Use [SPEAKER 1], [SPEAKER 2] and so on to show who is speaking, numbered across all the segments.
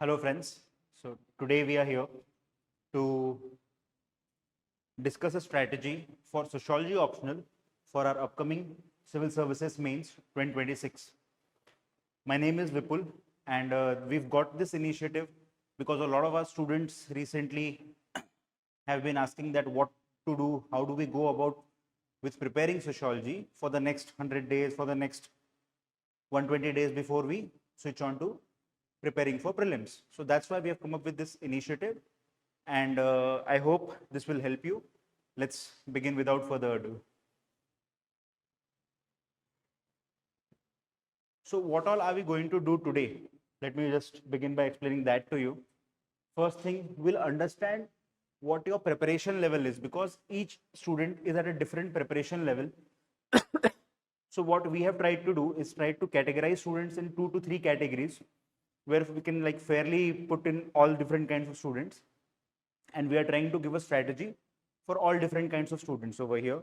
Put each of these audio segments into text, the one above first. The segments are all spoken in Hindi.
[SPEAKER 1] Hello friends, so today we are here to discuss a strategy for sociology optional for our upcoming civil services mains 2026. My name is Vipul and we've got this initiative because a lot of our students recently have been asking that what to do, how do we go about with preparing sociology for the next 100 days, for the next 120 days before we switch on to preparing for prelims. So that's why we have come up with this initiative and I hope this will help you. Let's begin without further ado. So what all are we going to do today? Let me just begin by explaining that to you. First thing, we'll understand what your preparation level is because each student is at a different preparation level. So what we have tried to do is try to categorize students in 2 to 3 categories where we can like fairly put in all different kinds of students, and we are trying to give a strategy for all different kinds of students over here.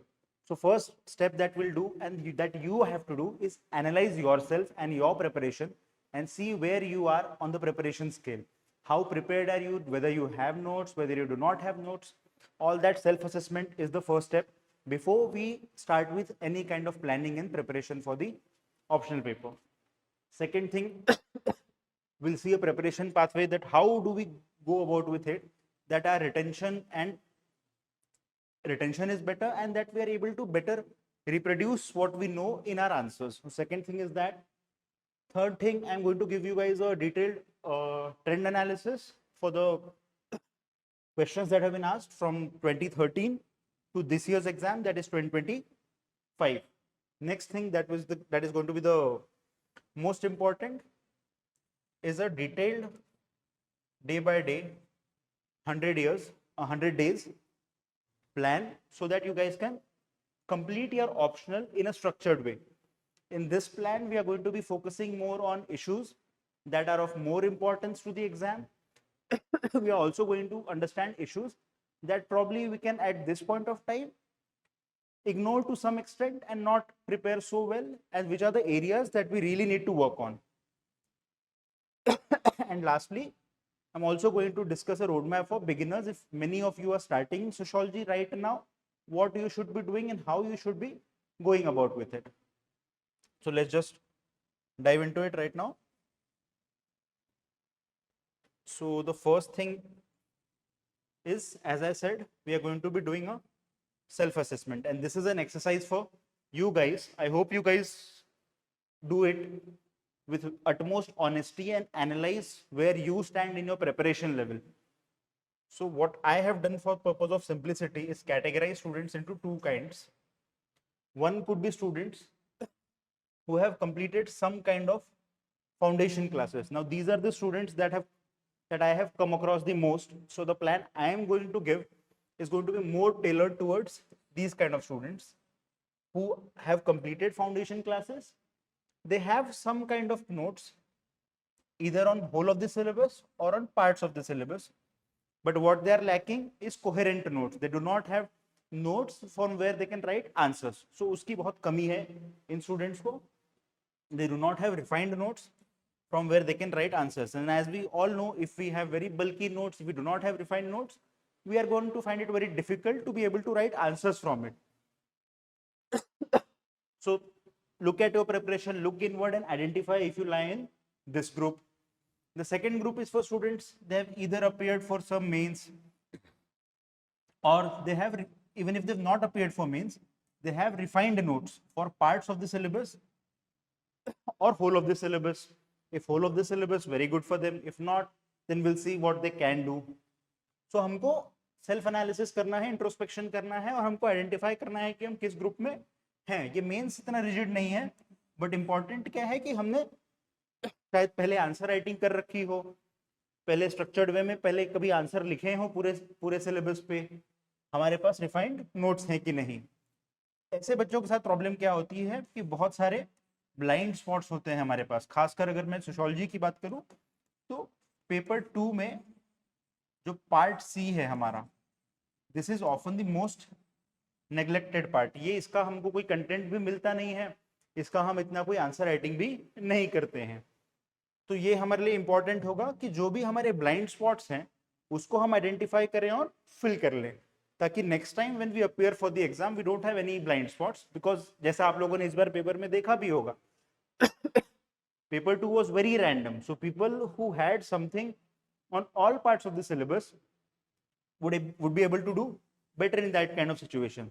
[SPEAKER 1] So first step that we'll do and that you have to do is analyze yourself and your preparation and see where you are on the preparation scale. How prepared are you, whether you have notes, whether you do not have notes. All that self-assessment is the first step before we start with any kind of planning and preparation for the optional paper. Second thing, we'll see a preparation pathway that how do we go about with it, that our retention is better and that we are able to better reproduce what we know in our answers. So second thing is that. Third thing, I'm going to give you guys a detailed trend analysis for the questions that have been asked from 2013 to this year's exam, that is 2025. Next thing that is going to be the most important is a detailed day by day 100 days plan so that you guys can complete your optional in a structured way. In this plan, we are going to be focusing more on issues that are of more importance to the exam. We are also going to understand issues that probably we can at this point of time ignore to some extent and not prepare so well, and which are the areas that we really need to work on. And lastly, I'm also going to discuss a roadmap for beginners. If many of you are starting sociology right now, what you should be doing and how you should be going about with it. So let's just dive into it right now. So the first thing is, as I said, we are going to be doing a self-assessment, and this is an exercise for you guys. I hope you guys do it with utmost honesty and analyze where you stand in your preparation level. So what I have done for purpose of simplicity is categorize students into two kinds. One could be students who have completed some kind of foundation classes. Now these are the students that I have come across the most. So the plan I am going to give is going to be more tailored towards these kind of students who have completed foundation classes. They have some kind of notes either on whole of the syllabus or on parts of the syllabus, but what they are lacking is coherent notes. They do not have notes from where they can write answers. So uski bahut kami hai in students ko. They do not have refined notes from where they can write answers. And as we all know, if we have very bulky notes, if we do not have refined notes, we are going to find it very difficult to be able to write answers from it. So look at your preparation, look inward and identify if you lie in this group. The second group is for students, they have either appeared for some mains or they have, even if they've not appeared for mains, they have refined notes for parts of the syllabus or whole of the syllabus. If whole of the syllabus, very good for them. If not, then we'll see what they can do. So हमको सेल्फ एनालिसिस करना है, इंट्रोस्पेक्शन करना है और हमको आइडेंटिफाई करना है कि हम किस ग्रुप में हैं. ये मेंस इतना रिजिड नहीं है, बट इंपॉर्टेंट क्या है कि हमने शायद पहले आंसर राइटिंग कर रखी हो, पहले स्ट्रक्चर्ड वे में पहले कभी आंसर लिखे हो पूरे सिलेबस पे, हमारे पास रिफाइंड नोट्स हैं कि नहीं. ऐसे बच्चों के साथ प्रॉब्लम क्या होती है कि बहुत सारे ब्लाइंड स्पॉट्स होते हैं हमारे पास. खासकर अगर मैं सोशियोलॉजी की बात करूं तो पेपर 2 में जो पार्ट सी है हमारा, this is often the most neglected part. ये इसका हमको कोई कंटेंट भी मिलता नहीं है, इसका हम इतना कोई आंसर राइटिंग भी नहीं करते हैं. तो ये हमारे लिए इंपॉर्टेंट होगा कि जो भी हमारे ब्लाइंड स्पॉट्स हैं उसको हम आइडेंटिफाई करें और फिल कर लें, ताकि next time when we appear for the exam we don't have any blind spots, because जैसा आप लोगों ने इस बार पेपर में देखा भी होगा, paper 2 was very random, so people who had something on all parts of the syllabus would be able to do better in that kind of situation.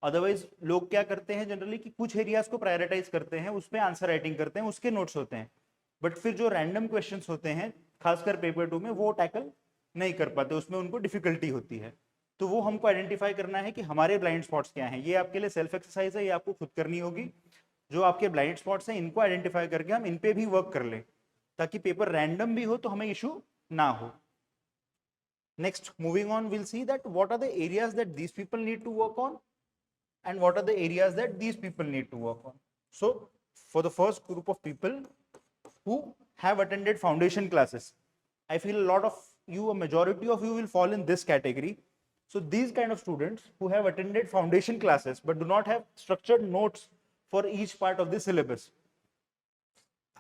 [SPEAKER 1] Otherwise लोग क्या करते हैं जनरली कि कुछ एरियाज को प्रायोरिटाइज करते हैं, उस पर आंसर राइटिंग करते हैं, उसके नोट्स होते हैं, बट फिर जो रैंडम क्वेश्चंस होते हैं खासकर पेपर 2 में वो टैकल नहीं कर पाते, उसमें उनको डिफिकल्टी होती है। तो वो हमको आइडेंटिफाई करना है कि हमारे ब्लाइंड स्पॉट्स क्या हैं। ये आपके लिए सेल्फ एक्सरसाइज है, ये आपको खुद करनी होगी। जो आपके ब्लाइंड स्पॉट्स हैं इनको आइडेंटिफाई करके हम इन पे भी वर्क कर लें, ताकि पेपर रैंडम भी हो तो हमें इशू ना हो। Next, moving on, we'll see that what are the areas that these people need to work on and what are the areas that these people need to work on. So, for the first group of people who have attended foundation classes, I feel a lot of you, a majority of you will fall in this category. So, these kind of students who have attended foundation classes but do not have structured notes for each part of the syllabus,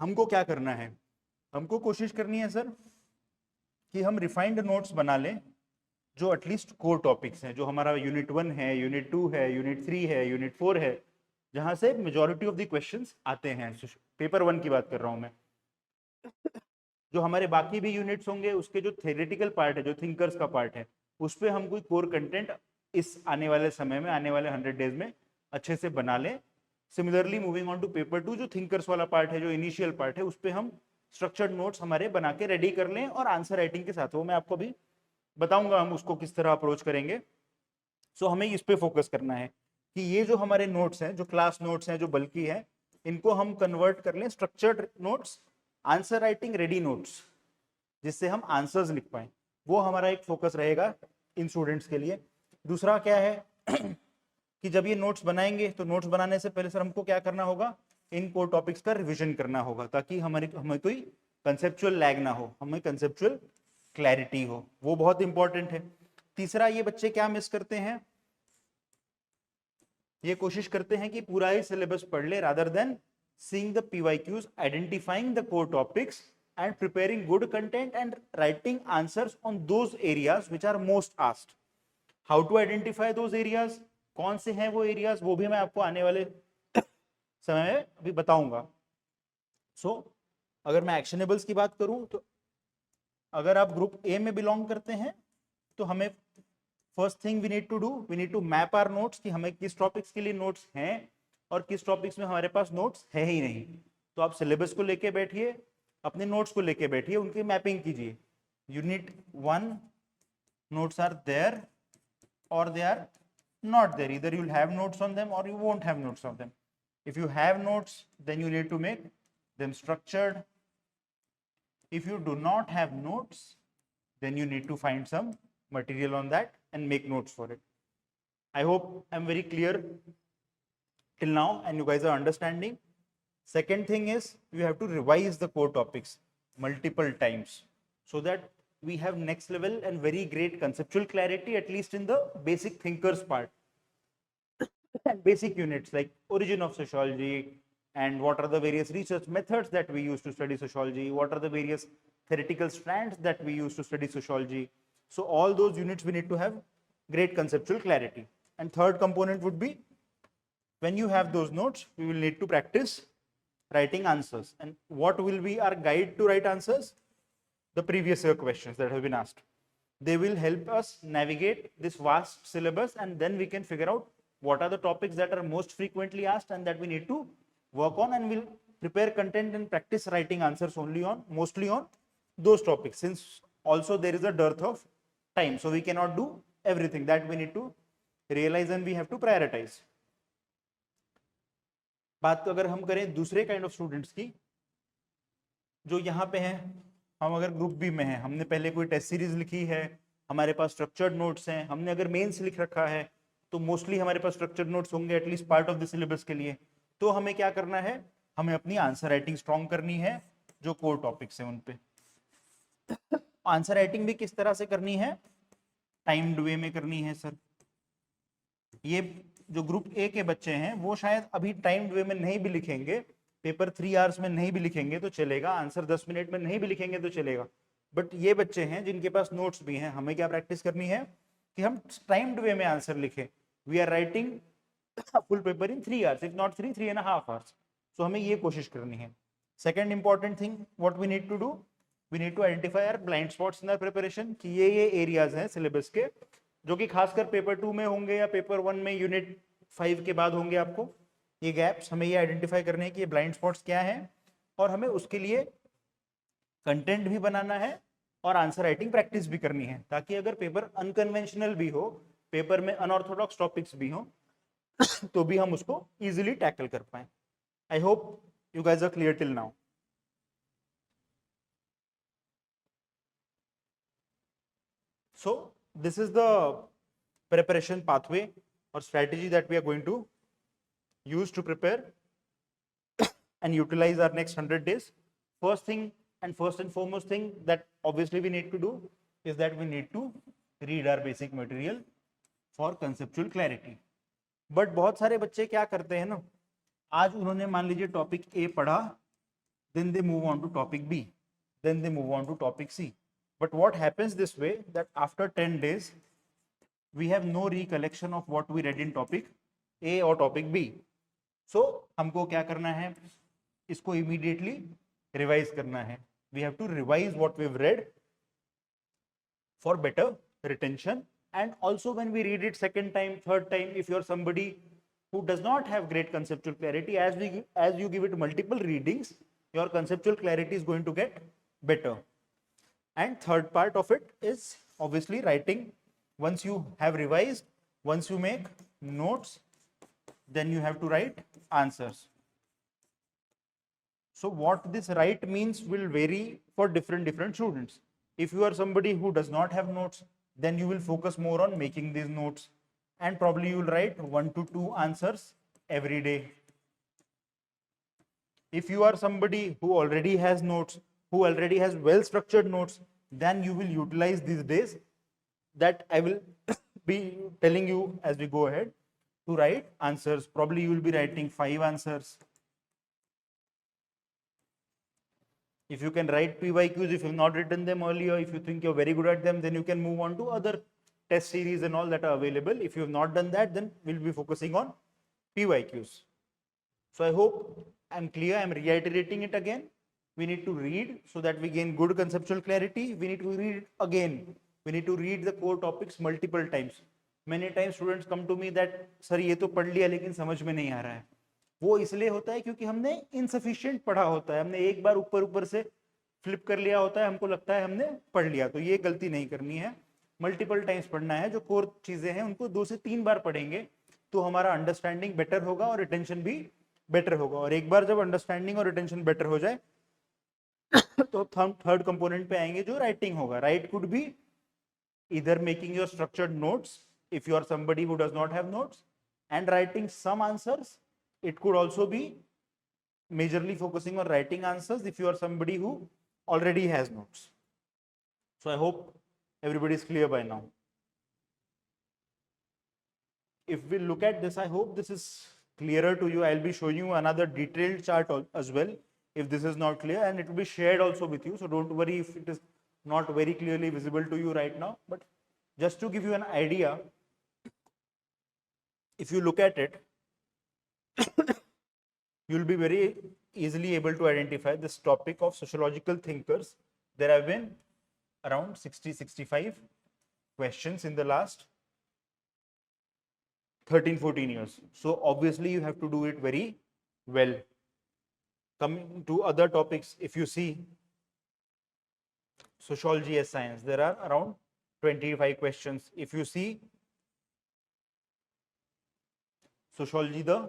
[SPEAKER 1] हमको क्या करना है? हमको कोशिश करनी है सर कि हम रिफाइंड नोट्स बना लें जो एटलीस्ट कोर टॉपिक्स हैं, जो हमारा यूनिट 1 है, यूनिट 2 है, यूनिट 3 है, यूनिट 4 है, जहां से मेजॉरिटी ऑफ द क्वेश्चंस आते हैं। पेपर 1 की बात कर रहा हूं मैं। जो हमारे बाकी भी यूनिट्स होंगे उसके जो थ्योरेटिकल पार्ट है, जो थिंकर्स का पार्ट है, उस पर हम कोई कोर कंटेंट इस आने वाले समय में, आने वाले 100 डेज में अच्छे से बना लें। Similarly moving on to paper 2, जो थिंकर्स वाला पार्ट है, जो इनिशियल पार्ट है, उस पर हम स्ट्रक्चर्ड नोट्स हमारे बना के रेडी कर लें और आंसर राइटिंग के साथ, वो मैं आपको भी बताऊंगा हम उसको किस तरह अप्रोच करेंगे। सो हमें इस पे फोकस करना है कि ये जो हमारे नोट्स हैं, जो क्लास नोट्स हैं, जो बल्कि है, इनको हम कन्वर्ट कर लें structured notes, answer writing ready notes, जिससे हम आंसर्स लिख पाए। वो हमारा एक फोकस रहेगा इन स्टूडेंट्स के लिए। दूसरा क्या है कि जब ये नोट्स बनाएंगे तो नोट्स बनाने से पहले सर हमको क्या करना होगा, इन कोर टॉपिक्स का रिवीजन करना होगा, ताकि हमें कोई कंसेप्चुअल लैग ना हो, हमें कंसेप्चुअल क्लैरिटी हो, वो बहुत इंपॉर्टेंट है। तीसरा, ये बच्चे क्या मिस करते हैं, ये कोशिश करते हैं कि पूरा ही सिलेबस पढ़ ले rather than seeing the PYQs, identifying the core topics and preparing good content and writing answers on those areas which are most asked. How to identify those areas, कौन से हैं वो एरियाज, वो भी मैं आपको आने वाले समय में अभी बताऊंगा। सो अगर मैं एक्शनेबल्स की बात करूं तो अगर आप ग्रुप ए में बिलोंग करते हैं तो हमें first thing we need to do, we need to map our notes कि हमें किस टॉपिक्स के लिए नोट्स हैं और किस टॉपिक्स में हमारे पास नोट्स है ही नहीं। तो आप सिलेबस को लेके बैठिए, अपने नोट्स को लेके बैठिए, उनकी मैपिंग कीजिए। Unit 1 notes are there or they are not there. Either you'll have notes on them or you won't have notes on them. If you have notes, then you need to make them structured. If you do not have notes, then you need to find some material on that and make notes for it. I hope I'm very clear till now and you guys are understanding. Second thing is you have to revise the core topics multiple times so that we have next level and very great conceptual clarity, at least in the basic thinkers part and basic units like origin of sociology and what are the various research methods that we use to study sociology, what are the various theoretical strands that we use to study sociology. So all those units we need to have great conceptual clarity. And third component would be, when you have those notes, we will need to practice writing answers. And what will be our guide to write answers? The previous year questions that have been asked. They will help us navigate this vast syllabus, and then we can figure out what are the topics that are most frequently asked and that we need to work on, and we'll prepare content and practice writing answers mostly on those topics, since also there is a dearth of time, so we cannot do everything. That we need to realize and we have to prioritize. बात अगर हम करें दूसरे काइंड ऑफ स्टूडेंट्स की जो यहाँ पे हैं, हम अगर ग्रुप बी में हैं, हमने पहले कोई टेस्ट सीरीज लिखी है, हमारे पास स्ट्रक्चर्ड नोट्स हैं, हमने अगर मेंस लिख रखा है तो मोस्टली हमारे पास स्ट्रक्चर्ड नोट्स होंगे at least part of the syllabus के लिए। तो हमें क्या करना है, हमें अपनी आंसर राइटिंग स्ट्रॉन्ग करनी है, जो कोर टॉपिक्स हैं उन पे। आंसर राइटिंग भी किस तरह से करनी है, टाइम्ड वे में करनी है सर। ये जो ग्रुप ए के बच्चे हैं वो शायद अभी टाइम्ड वे में नहीं भी लिखेंगे, पेपर 3 आवर्स में नहीं भी लिखेंगे तो चलेगा, आंसर 10 मिनट में नहीं भी लिखेंगे तो चलेगा। बट ये बच्चे हैं जिनके पास नोट्स भी हैं, हमें क्या प्रैक्टिस करनी है कि हम टाइम्ड वे में आंसर लिखें। We are writing full paper in 3 hours, if not 3.5 hours. So हमें ये कोशिश करनी है। Second important thing what we need to do, we need to identify our blind spots in our preparation, कि ये एरियाज हैं सिलेबस के जो कि खासकर पेपर 2 में होंगे या पेपर 1 में यूनिट 5 के बाद होंगे। आपको ये गैप्स हमें ये आइडेंटिफाई करने हैं कि ये ब्लाइंड स्पॉट्स क्या हैं, और हमें उसके लिए कंटेंट भी बनाना है और आंसर राइटिंग प्रैक्टिस भी करनी है, ताकि अगर पेपर अनकन्वेंशनल भी हो, पेपर में अनऑर्थोडॉक्स टॉपिक्स भी हो, तो भी हम उसको इजीली टैकल कर पाए। I hope you guys are clear till now. So this is the preparation pathway or strategy that we are going to use to prepare and utilize our next 100 days. First thing and first and foremost thing that obviously we need to do is that we need to read our basic material for conceptual clarity. But बहुत सारे बच्चे क्या करते हैं ना, आज उन्होंने मान लीजिए टॉपिक ए पढ़ा, then they move on to topic B, then they move on to topic C. But what happens this way that after 10 days we have no recollection of what we read in topic A or topic B. So हमको क्या करना है, इसको immediately revise करना है. We have to revise what we've read for better retention. And also when we read it second time, third time, if you're somebody who does not have great conceptual clarity, as you give it multiple readings, your conceptual clarity is going to get better. And third part of it is obviously writing. Once you have revised, once you make notes, then you have to write answers. So what this write means will vary for different students. If you are somebody who does not have notes, then you will focus more on making these notes, and probably you will write 1 to 2 answers every day. If you are somebody who already has notes, who already has well structured notes, then you will utilize these days that I will be telling you as we go ahead to write answers. Probably you will be writing 5 answers. If you can write PYQs, if you have not written them earlier, if you think you're very good at them, then you can move on to other test series and all that are available. If you have not done that, then we'll be focusing on PYQs. So I hope I'm clear. I'm reiterating it again. We need to read so that we gain good conceptual clarity. We need to read again. We need to read the core topics multiple times. Many times students come to me that sir ये तो पढ़ लिया लेकिन समझ में नहीं आ रहा है. वो इसलिए होता है क्योंकि हमने इनसफिशिएंट पढ़ा होता है, हमने एक बार ऊपर से फ्लिप कर लिया होता है, हमको लगता है हमने पढ़ लिया. तो ये गलती नहीं करनी है, मल्टीपल टाइम्स पढ़ना है. जो कोर चीजें हैं उनको 2 से 3 बार पढ़ेंगे तो हमारा अंडरस्टैंडिंग बेटर होगा और रिटेंशन भी बेटर होगा. और एक बार जब अंडरस्टैंडिंग और रिटेंशन बेटर हो जाए तो थर्ड कंपोनेंट पे आएंगे जो राइटिंग होगा. Right could be either making your structured notes if you are somebody who does not have notes and writing some answers. It could also be majorly focusing on writing answers if you are somebody who already has notes. So I hope everybody is clear by now. If we look at this, I hope this is clearer to you. I'll be showing you another detailed chart as well if this is not clear, and it will be shared also with you. So don't worry if it is not very clearly visible to you right now, but just to give you an idea, if you look at it, you'll be very easily able to identify this topic of sociological thinkers. There have been around 60-65 questions in the last 13-14 years. So obviously you have to do it very well. Coming to other topics, if you see sociology as science, there are around 25 questions. If you see sociology the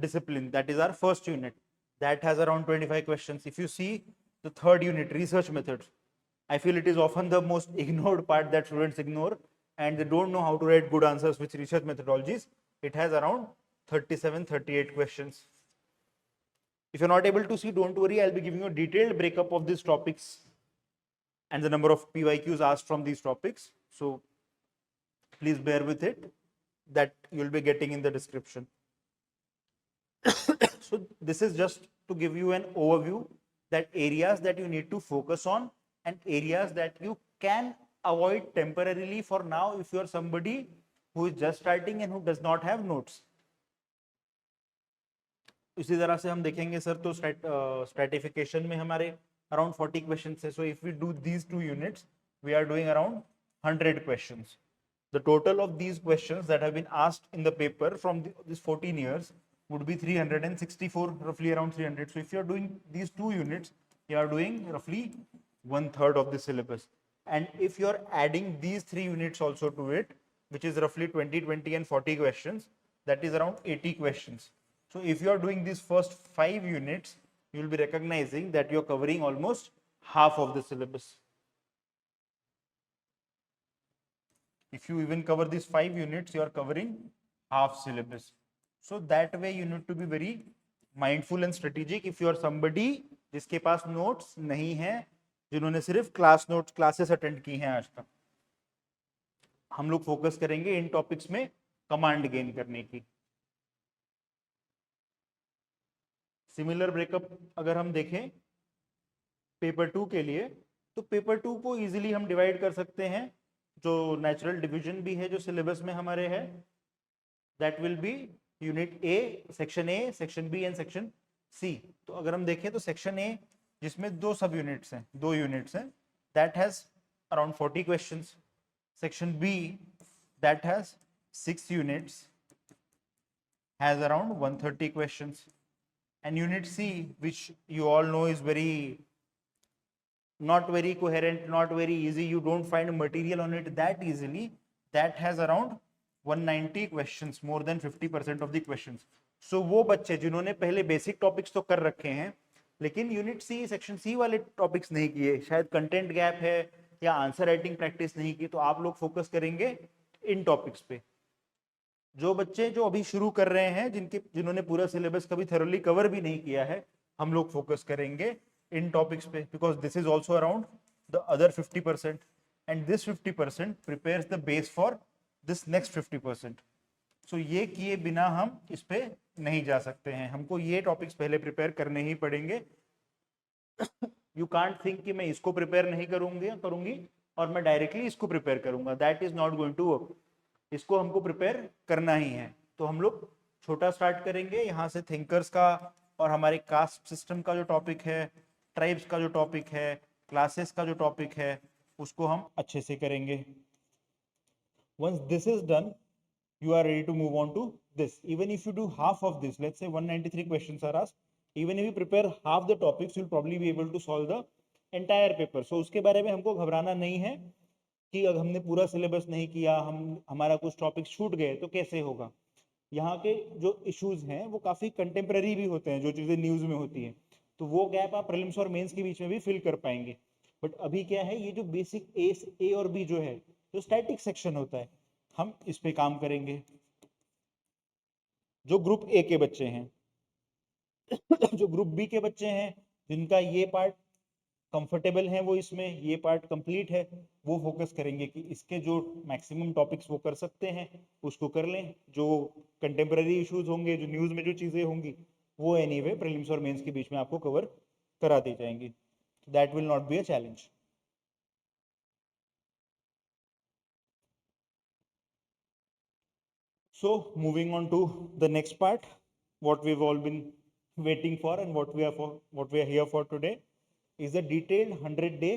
[SPEAKER 1] discipline, that is our first unit, that has around 25 questions. If you see the third unit, research methods, I feel it is often the most ignored part that students ignore, and they don't know how to write good answers with research methodologies. It has around 37-38 questions. If you're not able to see, don't worry, I'll be giving you a detailed breakup of these topics and the number of PYQs asked from these topics. So please bear with it, that you'll be getting in the description. So this is just to give you an overview that areas that you need to focus on and areas that you can avoid temporarily for now if you are somebody who is just starting and who does not have notes. इसी तरह से हम देखेंगे सर तो स्ट्रेटिफिकेशन में हमारे अराउंड 40 क्वेश्चंस है. So if we do these 2 units we are doing around 100 questions. The total of these questions that have been asked in the paper from this 14 years would be 364, roughly around 300. So if you are doing these 2 units, you are doing roughly 1/3 of the syllabus. And if you are adding these 3 units also to it, which is roughly 20, 20 and 40 questions, that is around 80 questions. So if you are doing these first 5 units, you will be recognizing that you are covering almost half of the syllabus. If you even cover these 5 units, you are covering half syllabus. So that way you need to be very mindful and strategic. If you are somebody जिसके पास notes नहीं है, जिन्होंने सिर्फ क्लासेस अटेंड की हैं आज तक, हम लोग फोकस करेंगे इन टॉपिक्स में कमांड गेन करने की. सिमिलर ब्रेकअप अगर हम देखें पेपर 2 के लिए, तो पेपर 2 को इजीली हम डिवाइड कर सकते हैं. जो नेचुरल डिवीजन भी है जो सिलेबस में हमारे है, that will be unit A, section B and section C. तो अगर हम देखें तो सेक्शन ए जिसमें 2 सब यूनिट्स हैं, 2 यूनिट्स हैं, that has around 40 questions. Section B that has 6 units, has around 130 questions. And unit C, which you all know is not very coherent, not very easy, you don't find material on it that easily, that has around 190 questions, more than 50% of the questions. So वो बच्चे जिन्होंने पहले बेसिक टॉपिक्स तो कर रखे हैं लेकिन यूनिट सी सेक्शन सी वाले टॉपिक्स नहीं किए, शायद कंटेंट गैप है या आंसर राइटिंग प्रैक्टिस नहीं की, तो आप लोग फोकस करेंगे इन टॉपिक्स पे. जो बच्चे जो अभी शुरू कर रहे हैं, जिन्होंने पूरा सिलेबस कभी थोरली कवर भी नहीं किया है, हम लोग फोकस करेंगे इन टॉपिक्स पे, because this is also around the other 50%, and this 50% prepares the base for this next 50%. सो ये किए बिना हम इस पे नहीं जा सकते हैं, हमको ये टॉपिक्स पहले प्रिपेयर करने ही पड़ेंगे. यू कांट थिंक कि मैं इसको प्रिपेयर नहीं करूंगी और मैं डायरेक्टली इसको प्रिपेयर करूंगा, that is not going to work. इसको हमको प्रिपेयर करना ही है. तो हम लोग छोटा स्टार्ट करेंगे यहाँ से, थिंकर्स का और हमारे कास्ट सिस्टम का जो टॉपिक है, ट्राइब्स का जो टॉपिक है, क्लासेस का जो टॉपिक है, उसको हम अच्छे से करेंगे. Once this is done, you are ready to move on to this. Even if you do half of this, let's say 193 questions are asked, even if you prepare half the topics, you'll probably be able to solve the entire paper. So उसके बारे में हमको घबराना नहीं है कि अगर हमने पूरा सिलेबस नहीं किया, हमारा कुछ टॉपिक छूट गए तो कैसे होगा. यहाँ के जो इश्यूज हैं वो काफ़ी कंटेम्प्रेरी भी होते हैं, जो चीज़ें न्यूज़ में होती हैं, तो वो गैप आप प्रीलिम्स और मेंस के बीच में भी फिल कर पाएंगे. बट अभी क्या है, ये जो बेसिक ए और बी जो है, जो स्टैटिक सेक्शन होता है, हम इस पे काम करेंगे. जो ग्रुप ए के बच्चे हैं जो ग्रुप बी के बच्चे हैं, जिनका ये पार्ट कंफर्टेबल है, वो इसमें ये पार्ट कंप्लीट है, वो फोकस करेंगे कि इसके जो मैक्सिमम टॉपिक्स वो कर सकते हैं उसको कर लें. जो कंटेम्प्रेरी इश्यूज होंगे, जो न्यूज़ में जो चीज़ें होंगी, वो एनीवे प्रीलिम्स और मेंस के बीच में आपको कवर करा दी जाएंगी. That will not be a challenge. So moving on to the next part, what we've all been waiting for and what we are here for today is a detailed 100-day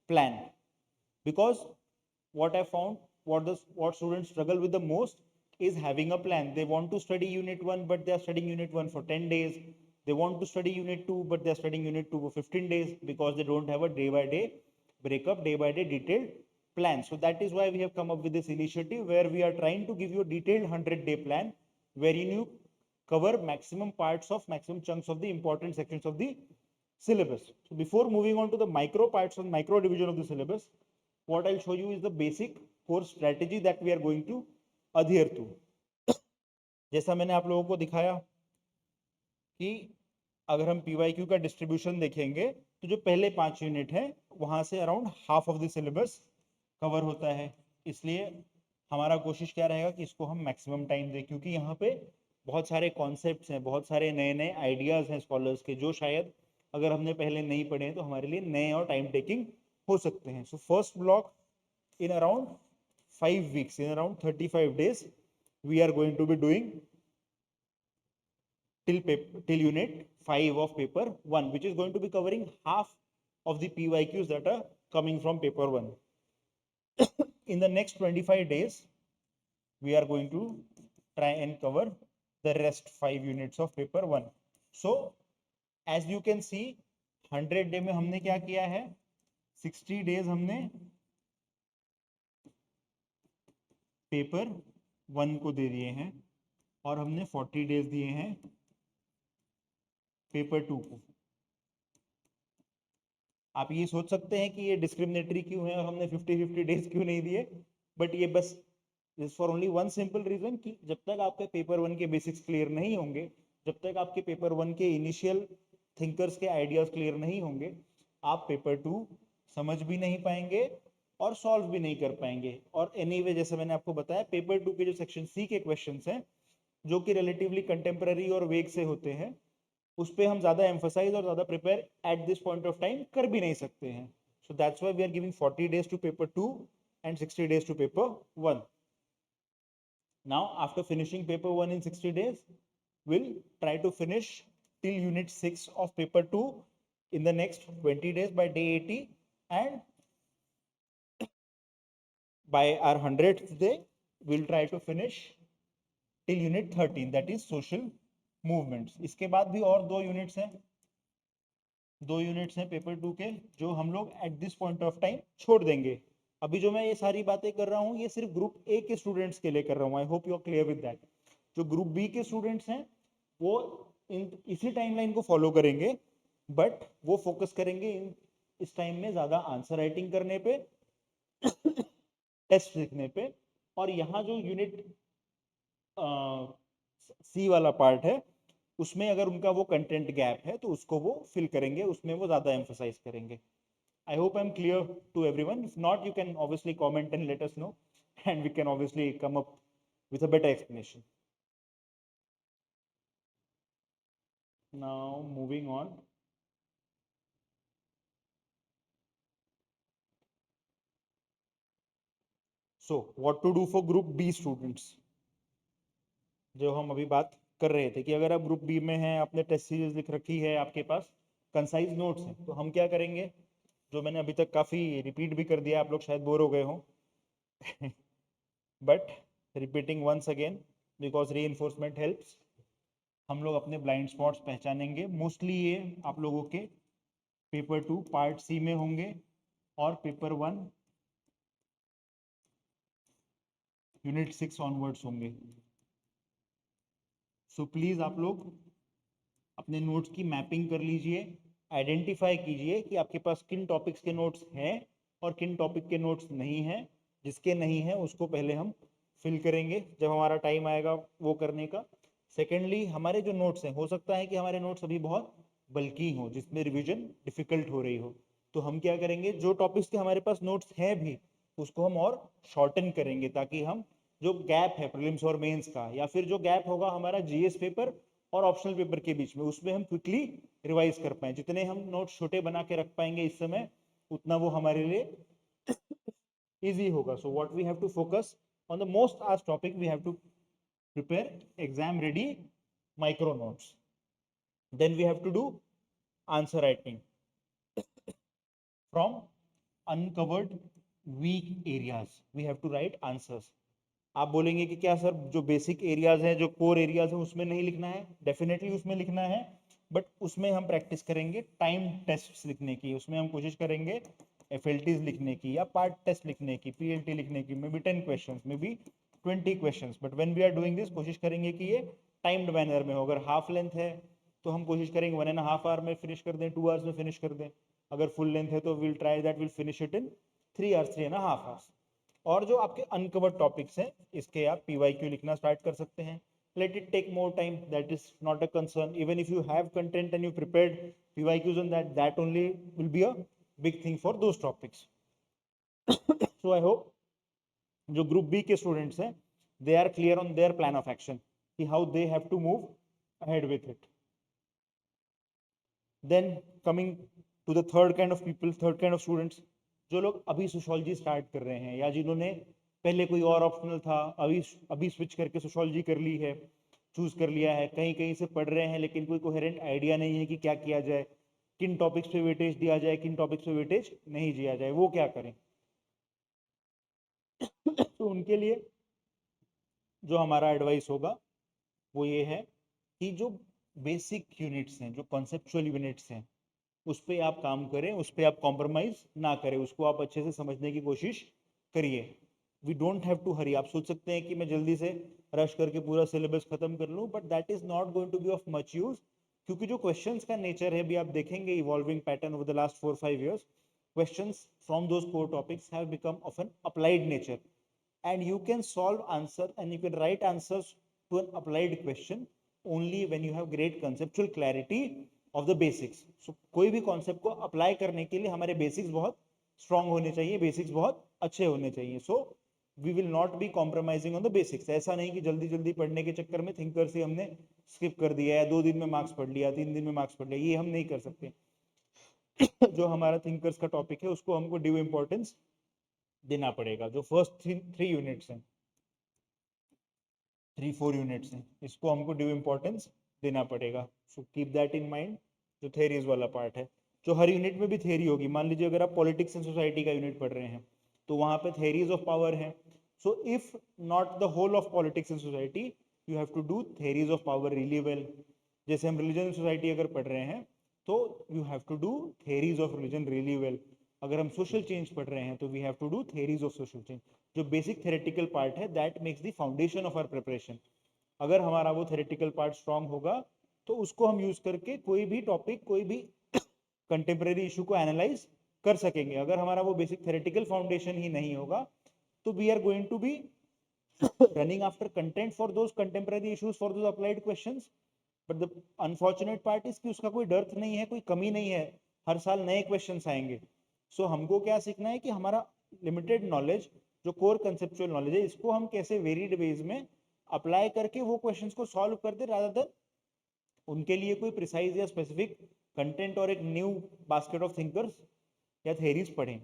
[SPEAKER 1] plan. Because what I found, what students struggle with the most is having a plan. They want to study unit 1, but they are studying unit 1 for 10 days. They want to study unit 2, but they are studying unit 2 for 15 days because they don't have a day-by-day breakup, day-by-day detailed plan. So that is why we have come up with this initiative where we are trying to give you a detailed 100-day plan wherein you cover maximum chunks of the important sections of the syllabus. So before moving on to the micro parts and micro division of the syllabus, what I'll show you is the basic course strategy that we are going to adhere to. जैसा मैंने आप लोगों को दिखाया कि अगर हम PYQ का डिस्ट्रीब्यूशन देखेंगे तो जो पहले 5 यूनिट है वहां से around half of the syllabus cover होता है. इसलिए हमारा कोशिश क्या रहेगा कि इसको हम मैक्सिमम टाइम दें, क्योंकि यहाँ पे बहुत सारे कॉन्सेप्ट्स हैं, बहुत सारे नए नए आइडियाज हैं स्कॉलर्स के, जो शायद अगर हमने पहले नहीं पढ़े हैं तो हमारे लिए नए और टाइम टेकिंग हो सकते हैं. So first block in around 5 weeks, in around 35 days, we are going to be doing till unit 5 of paper 1, which is going to be covering half of the PYQs that are coming from paper 1. In the next 25 days, we are going to try and cover the rest 5 units of paper 1. So, as you can see, 100 day में हमने क्या किया है, 60 days हमने पेपर 1 को दे दिए हैं और हमने 40 डेज दिए हैं पेपर 2 को. आप ये सोच सकते हैं कि ये डिस्क्रिमिनेटरी क्यों है और हमने 50-50 डेज क्यों नहीं दिए, बट ये बस for only one simple reason कि जब तक आपके पेपर 1 के बेसिक्स क्लियर नहीं होंगे, जब तक आपके पेपर 1 के इनिशियल थिंकर्स के आइडियाज क्लियर नहीं होंगे, आप पेपर 2 समझ भी नहीं पाएंगे और सॉल्व भी नहीं कर पाएंगे. और एनीवे जैसे मैंने आपको बताया, पेपर 2 के जो सेक्शन सी के क्वेश्चंस हैं जो कि रिलेटिवली कंटेम्पररी और वेग से होते हैं, उस पर हम ज्यादा एम्फोसाइज और ज्यादा prepare at this point of time कर भी नहीं सकते हैं. So that's why we are giving 40 days to paper 2 and 60 days to paper 1. Now after finishing paper 1 in 60 days, we'll try to finish till unit 6 of paper 2 in the next 20 days by day 80, and by our 100th day we'll try to finish till unit 13, that is social movements. इसके बाद भी और 2 यूनिट्स हैं, 2 यूनिट्स हैं पेपर 2 के जो हम लोग eight this point of time छोड़ देंगे. अभी जो मैं ये सारी बातें कर रहा हूँ ये सिर्फ ग्रुप ए के स्टूडेंट्स के लिए कर रहा हूँ. I hope you are clear with that. जो ग्रुप बी के स्टूडेंट्स हैं वो इसी टाइमलाइन को फॉलो करेंगे, बट वो फोकस करेंगे इस टाइम में ज्यादा आंसर राइटिंग करने पे, टेस्ट लिखने पे, और यहाँ जो यूनिट सी वाला पार्ट है उसमें अगर उनका वो कंटेंट गैप है तो उसको वो फिल करेंगे, उसमें वो ज्यादा एम्फोसाइज करेंगे. I hope I'm clear to everyone. If not, you can obviously comment and let us know, and we can obviously come up with a better explanation. Now, moving on. So, what to do for Group B students? जो हम अभी बात कर रहे थे कि अगर आप ग्रुप बी में हैं, आपने टेस्ट सीरीज लिख रखी है, आपके पास कंसाइज नोट्स हैं, तो हम क्या करेंगे, जो मैंने अभी तक काफ़ी रिपीट भी कर दिया, आप लोग शायद बोर हो गए हों, but repeating once again because reinforcement helps. हम लोग अपने ब्लाइंड स्पॉट्स पहचानेंगे. मोस्टली ये आप लोगों के पेपर 2 पार्ट सी में होंगे और पेपर 1 यूनिट 6 ऑनवर्ड्स होंगे. सो प्लीज़ आप लोग अपने नोट्स की मैपिंग कर लीजिए, आइडेंटिफाई कीजिए कि आपके पास किन टॉपिक्स के नोट्स हैं और किन टॉपिक के नोट्स नहीं हैं. जिसके नहीं हैं उसको पहले हम फिल करेंगे जब हमारा टाइम आएगा वो करने का. सेकेंडली, हमारे जो नोट्स हैं, हो सकता है कि हमारे नोट्स अभी बहुत बल्कि हों जिसमें रिवीजन डिफिकल्ट हो रही हो, तो हम क्या करेंगे, जो टॉपिक्स के हमारे पास नोट्स हैं भी उसको हम और शॉर्टन करेंगे, ताकि हम जो गैप है प्रीलिम्स और मेंस का, या फिर जो गैप होगा हमारा जीएस पेपर और ऑप्शनल पेपर के बीच में, उसमें हम क्विकली रिवाइज कर पाए. जितने हम नोट्स छोटे बना के रख पाएंगे इस समय, उतना वो हमारे लिए इजी होगा. So what we have to focus on the most asked topic, we have to prepare exam ready micro notes. Then we have to do answer writing from uncovered weak areas. We have to write answers. आप बोलेंगे कि क्या सर जो बेसिक एरियाज हैं, जो कोर एरियाज हैं, उसमें नहीं लिखना है? डेफिनेटली उसमें लिखना है, बट उसमें हम प्रैक्टिस करेंगे टाइम टेस्ट लिखने की. उसमें हम कोशिश करेंगे एफएलटीज लिखने की या पार्ट टेस्ट लिखने की, पीएलटी लिखने की, may be 10 questions, may be 20 questions. But when we are doing this, कोशिश करेंगे कि ये टाइम्ड मैनर में हो. अगर हाफ लेंथ है तो हम कोशिश करेंगे 1.5 आवर में फिनिश कर दें, 2 आवर्स में फिनिश कर दें. अगर फुल लेंथ है तो will try that will finish it in 3 hours, 3.5 hours. और जो आपके अनकवर्ड टॉपिक्स हैं इसके आप पीवाईक्यू लिखना स्टार्ट कर सकते हैं. Let it take more time, that is not a concern. Even if you have content and you prepared PYQs on that, that only will be a big thing for those topics. So I hope जो ग्रुप बी के स्टूडेंट्स हैं, they are clear on their plan of action. कि how they have to move ahead with it. Then coming to the third kind of people, third kind of students, जो लोग अभी सोशोलॉजी स्टार्ट कर रहे हैं या जिन्होंने पहले कोई और ऑप्शनल था, अभी स्विच करके सोशोलॉजी कर ली है, चूज कर लिया है, कहीं कहीं से पढ़ रहे हैं लेकिन कोई कोहेरेंट आइडिया नहीं है कि क्या किया जाए, किन टॉपिक्स पे वेटेज दिया जाए, किन टॉपिक्स पे वेटेज नहीं दिया जाए, वो क्या करें। तो उनके लिए जो हमारा एडवाइस होगा वो ये है कि जो बेसिक यूनिट्स हैं, जो कॉन्सेप्चुअल यूनिट्स हैं, उस पर आप काम करें, उस पर आप कॉम्प्रोमाइज ना करें, उसको आप अच्छे से समझने की कोशिश करिए। वी डोंट हैव टू हरी। आप सोच सकते हैं कि मैं जल्दी से रश करके पूरा सिलेबस खत्म कर लूं, but that is not going to be of much use, क्योंकि जो क्वेश्चंस का नेचर है, भी आप देखेंगे evolving pattern over the last 4-5 years, questions from those core topics have become of an applied nature, and you can solve answer and you can write answers to an applied question only when you have great conceptual clarity of the basics. So कोई भी कॉन्सेप्ट को अप्लाई करने के लिए हमारे बेसिक्स बहुत स्ट्रांग होने चाहिए, बेसिक्स बहुत अच्छे होने चाहिए. So we will not be compromising on the basics. ऐसा नहीं कि जल्दी जल्दी पढ़ने के चक्कर में थिंकर्स ही हमने स्किप कर दिया है, 2 दिन में मार्क्स पढ़ लिया, 3 दिन में मार्क्स पढ़ लिया, ये हम नहीं कर सकते. जो हमारा थिंकर्स का टॉपिक है उसको हमको ड्यू इंपॉर्टेंस देना पड़ेगा. जो फर्स्ट 3 यूनिट्स हैं, 3-4 यूनिट्स हैं, इसको हमको ड्यू इंपॉर्टेंस देना पड़ेगा. So keep that in mind. जो थेरीज वाला पार्ट है, जो हर यूनिट में भी थेरी होगी. मान लीजिए अगर आप पॉलिटिक्स एंड सोसाइटी का यूनिट पढ़ रहे हैं तो वहां पे थेरीज ऑफ पावर है. So if not the whole of politics and society, you have to do theories of power really well. जैसे हम रिलीजन एंड सोसाइटी अगर पढ़ रहे हैं तो you have to do theories of religion really well. अगर हम सोशल चेंज पढ़ रहे हैं तो we have to do theories of social change. जो बेसिक थेरेटिकल पार्ट है, that makes the foundation of our preparation. अगर हमारा वो थेरेटिकल पार्ट स्ट्रांग होगा तो उसको हम यूज करके कोई भी टॉपिक, कोई भी कंटेम्प्रेरी इशू को एनालाइज कर सकेंगे. अगर हमारा वो बेसिक थेरेटिकल फाउंडेशन ही नहीं होगा तो we are going to be running after content for those contemporary issues, for those applied questions. But the unfortunate part is कि उसका कोई डर्थ नहीं है, कोई कमी नहीं है, हर साल नए क्वेश्चंस आएंगे. सो हमको क्या सीखना है कि हमारा लिमिटेड नॉलेज, जो कोर कंसेप्चुअल नॉलेज है, इसको हम कैसे वेरिड वेज में अप्लाई करके वो क्वेश्चंस को सॉल्व कर दे, रादर देन उनके लिए कोई प्रिसाइज या स्पेसिफिक कंटेंट और एक न्यू बास्केट ऑफ थिंकर्स या थेरीज पढ़ें.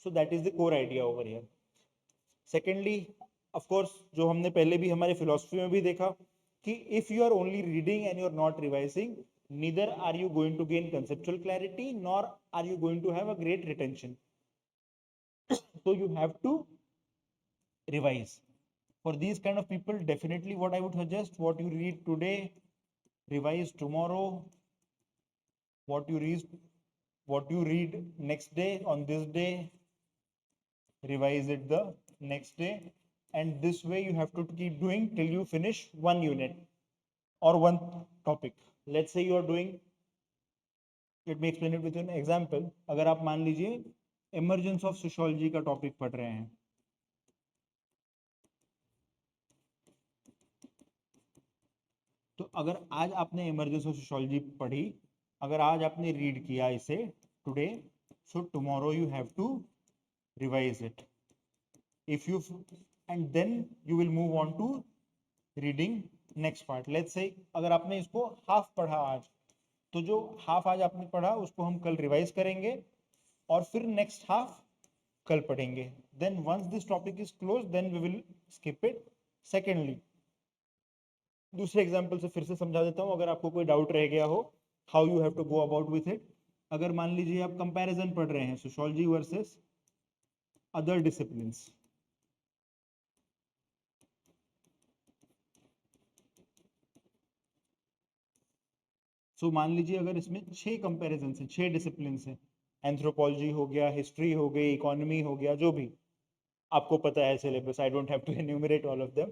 [SPEAKER 1] So that is the core idea over here. Secondly, of course, जो हमने पहले भी हमारे फिलोसफी में भी देखा कि if you are only reading and you are not revising, neither are you going to gain conceptual clarity nor are you going to have a great retention. So you have to revise. For these kind of people, definitely what I would suggest, what you read today, revise tomorrow. What you read next day, on this day, revise it the next day. And this way you have to keep doing till you finish one unit or one topic. Let's say you are doing, let me explain it with an example. अगर आप मान लीजिए इमर्जेंस ऑफ सोशियोलॉजी का टॉपिक पढ़ रहे हैं, तो अगर आज आपने इमर्जेंस ऑफ सोशियोलॉजी पढ़ी, अगर आज आपने रीड किया इसे today, so tomorrow you have to revise it. If you and then you will move on to reading next part. Let's say अगर आपने इसको हाफ पढ़ा आज, तो जो हाफ आज आपने पढ़ा उसको हम कल रिवाइज करेंगे और फिर नेक्स्ट हाफ कल पढ़ेंगे. Then once this topic is close, then we will skip it. Secondly, दूसरे एग्जाम्पल से फिर से समझा देता हूँ अगर आपको कोई डाउट रह गया हो, how you have to go about with it. अगर मान लीजिए आप कंपैरिजन पढ़ रहे हैं, sociology versus other disciplines. So मान लीजिए अगर इसमें 6 कंपैरिजन है, 6 डिसिप्लिन है, एंथ्रोपोलॉजी हो गया, हिस्ट्री हो गई, इकोनॉमी हो गया, जो भी आपको पता है syllabus, I don't have to enumerate all of them.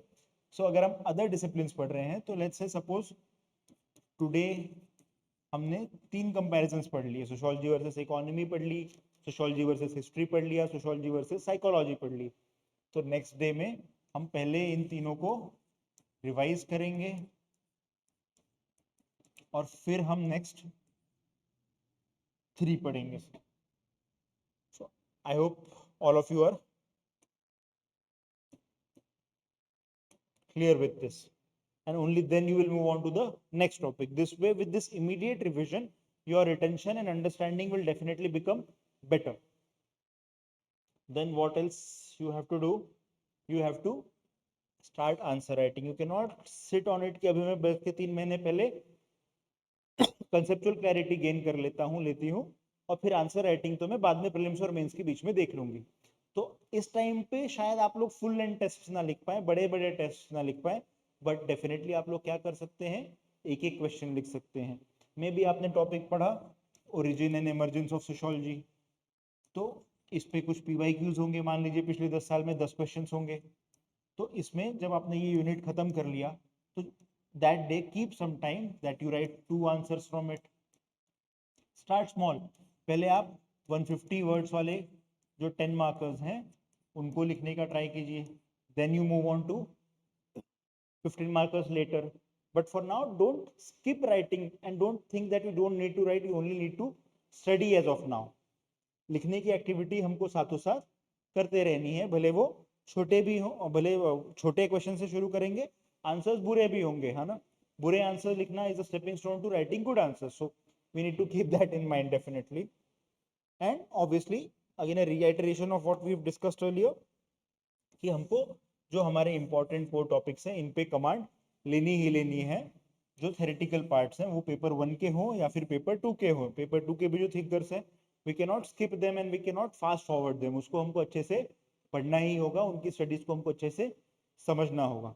[SPEAKER 1] So अगर हम अदर डिसिप्लिन पढ़ रहे हैं तो लेट्स से सपोज टुडे हमने 3 कंपैरिजन्स पढ़ लिए, सोशियोलॉजी वर्सेस इकोनॉमी पढ़ ली, सोशियोलॉजी वर्सेस हिस्ट्री पढ़ लिया, सोशियोलॉजी वर्सेस साइकोलॉजी पढ़ ली. तो नेक्स्ट डे में हम पहले इन तीनों को रिवाइज करेंगे और फिर हम नेक्स्ट 3 पढ़ेंगे. So I hope all of you are clear with this. and only then you will move on to the next topic. This way, with this immediate revision, your retention and understanding will definitely become better. Then what else you have to do? You have to start answer writing. You cannot sit on it कि अभी मैं बैठ के 3 महीने पहले कंसेप्चुअल क्लैरिटी गेन कर लेती हूँ और फिर आंसर राइटिंग तो मैं बाद में प्रीलिम्स और मेंस के बीच में देख लूंगी. तो इस टाइम पे शायद आप लोग फुल लेंथ टेस्ट ना लिख पाए, बड़े बड़े टेस्ट ना लिख पाए, बट डेफिनेटली आप लोग क्या कर सकते हैं, एक एक क्वेश्चन लिख सकते हैं. मे बी आपने टॉपिक पढ़ा origin and emergence of sociology, तो इस पे कुछ पीवाईक्यूज होंगे, मान लीजिए पिछले 10 साल में 10 क्वेश्चन होंगे. तो इसमें जब आपने ये यूनिट खत्म कर लिया तो that day keep some time that you write 2 answers from it. Start small. पहले आप 150 वर्ड्स वाले जो 10 मार्कर्स हैं उनको लिखने का ट्राई कीजिए. Then you move on to 15 markers later. But for now, don't skip writing and don't think that you don't need to write, you only need to study as of now. लिखने की एक्टिविटी हमको साथों साथ करते रहनी है, भले वो छोटे भी हों, भले छोटे क्वेश्चन से शुरू करेंगे, आंसर्स बुरे भी होंगे, है ना. बुरे आंसर लिखना is a stepping stone to writing good answers, so we need to keep that in mind definitely. And obviously again a reiteration of what we have discussed earlier कि हमको जो हमारे इंपॉर्टेंट 4 टॉपिक्स हैं इन पे कमांड लेनी ही लेनी है. जो थेरेटिकल पार्ट्स हैं वो पेपर 1 के हो या फिर पेपर 2 के हो. पेपर 2 के भी जो थिंकर्स हैं we can not skip them and we can not fast forward them. उसको हमको अच्छे से पढ़ना ही होगा, उनकी स्टडीज को हमको अच्छे से समझना होगा.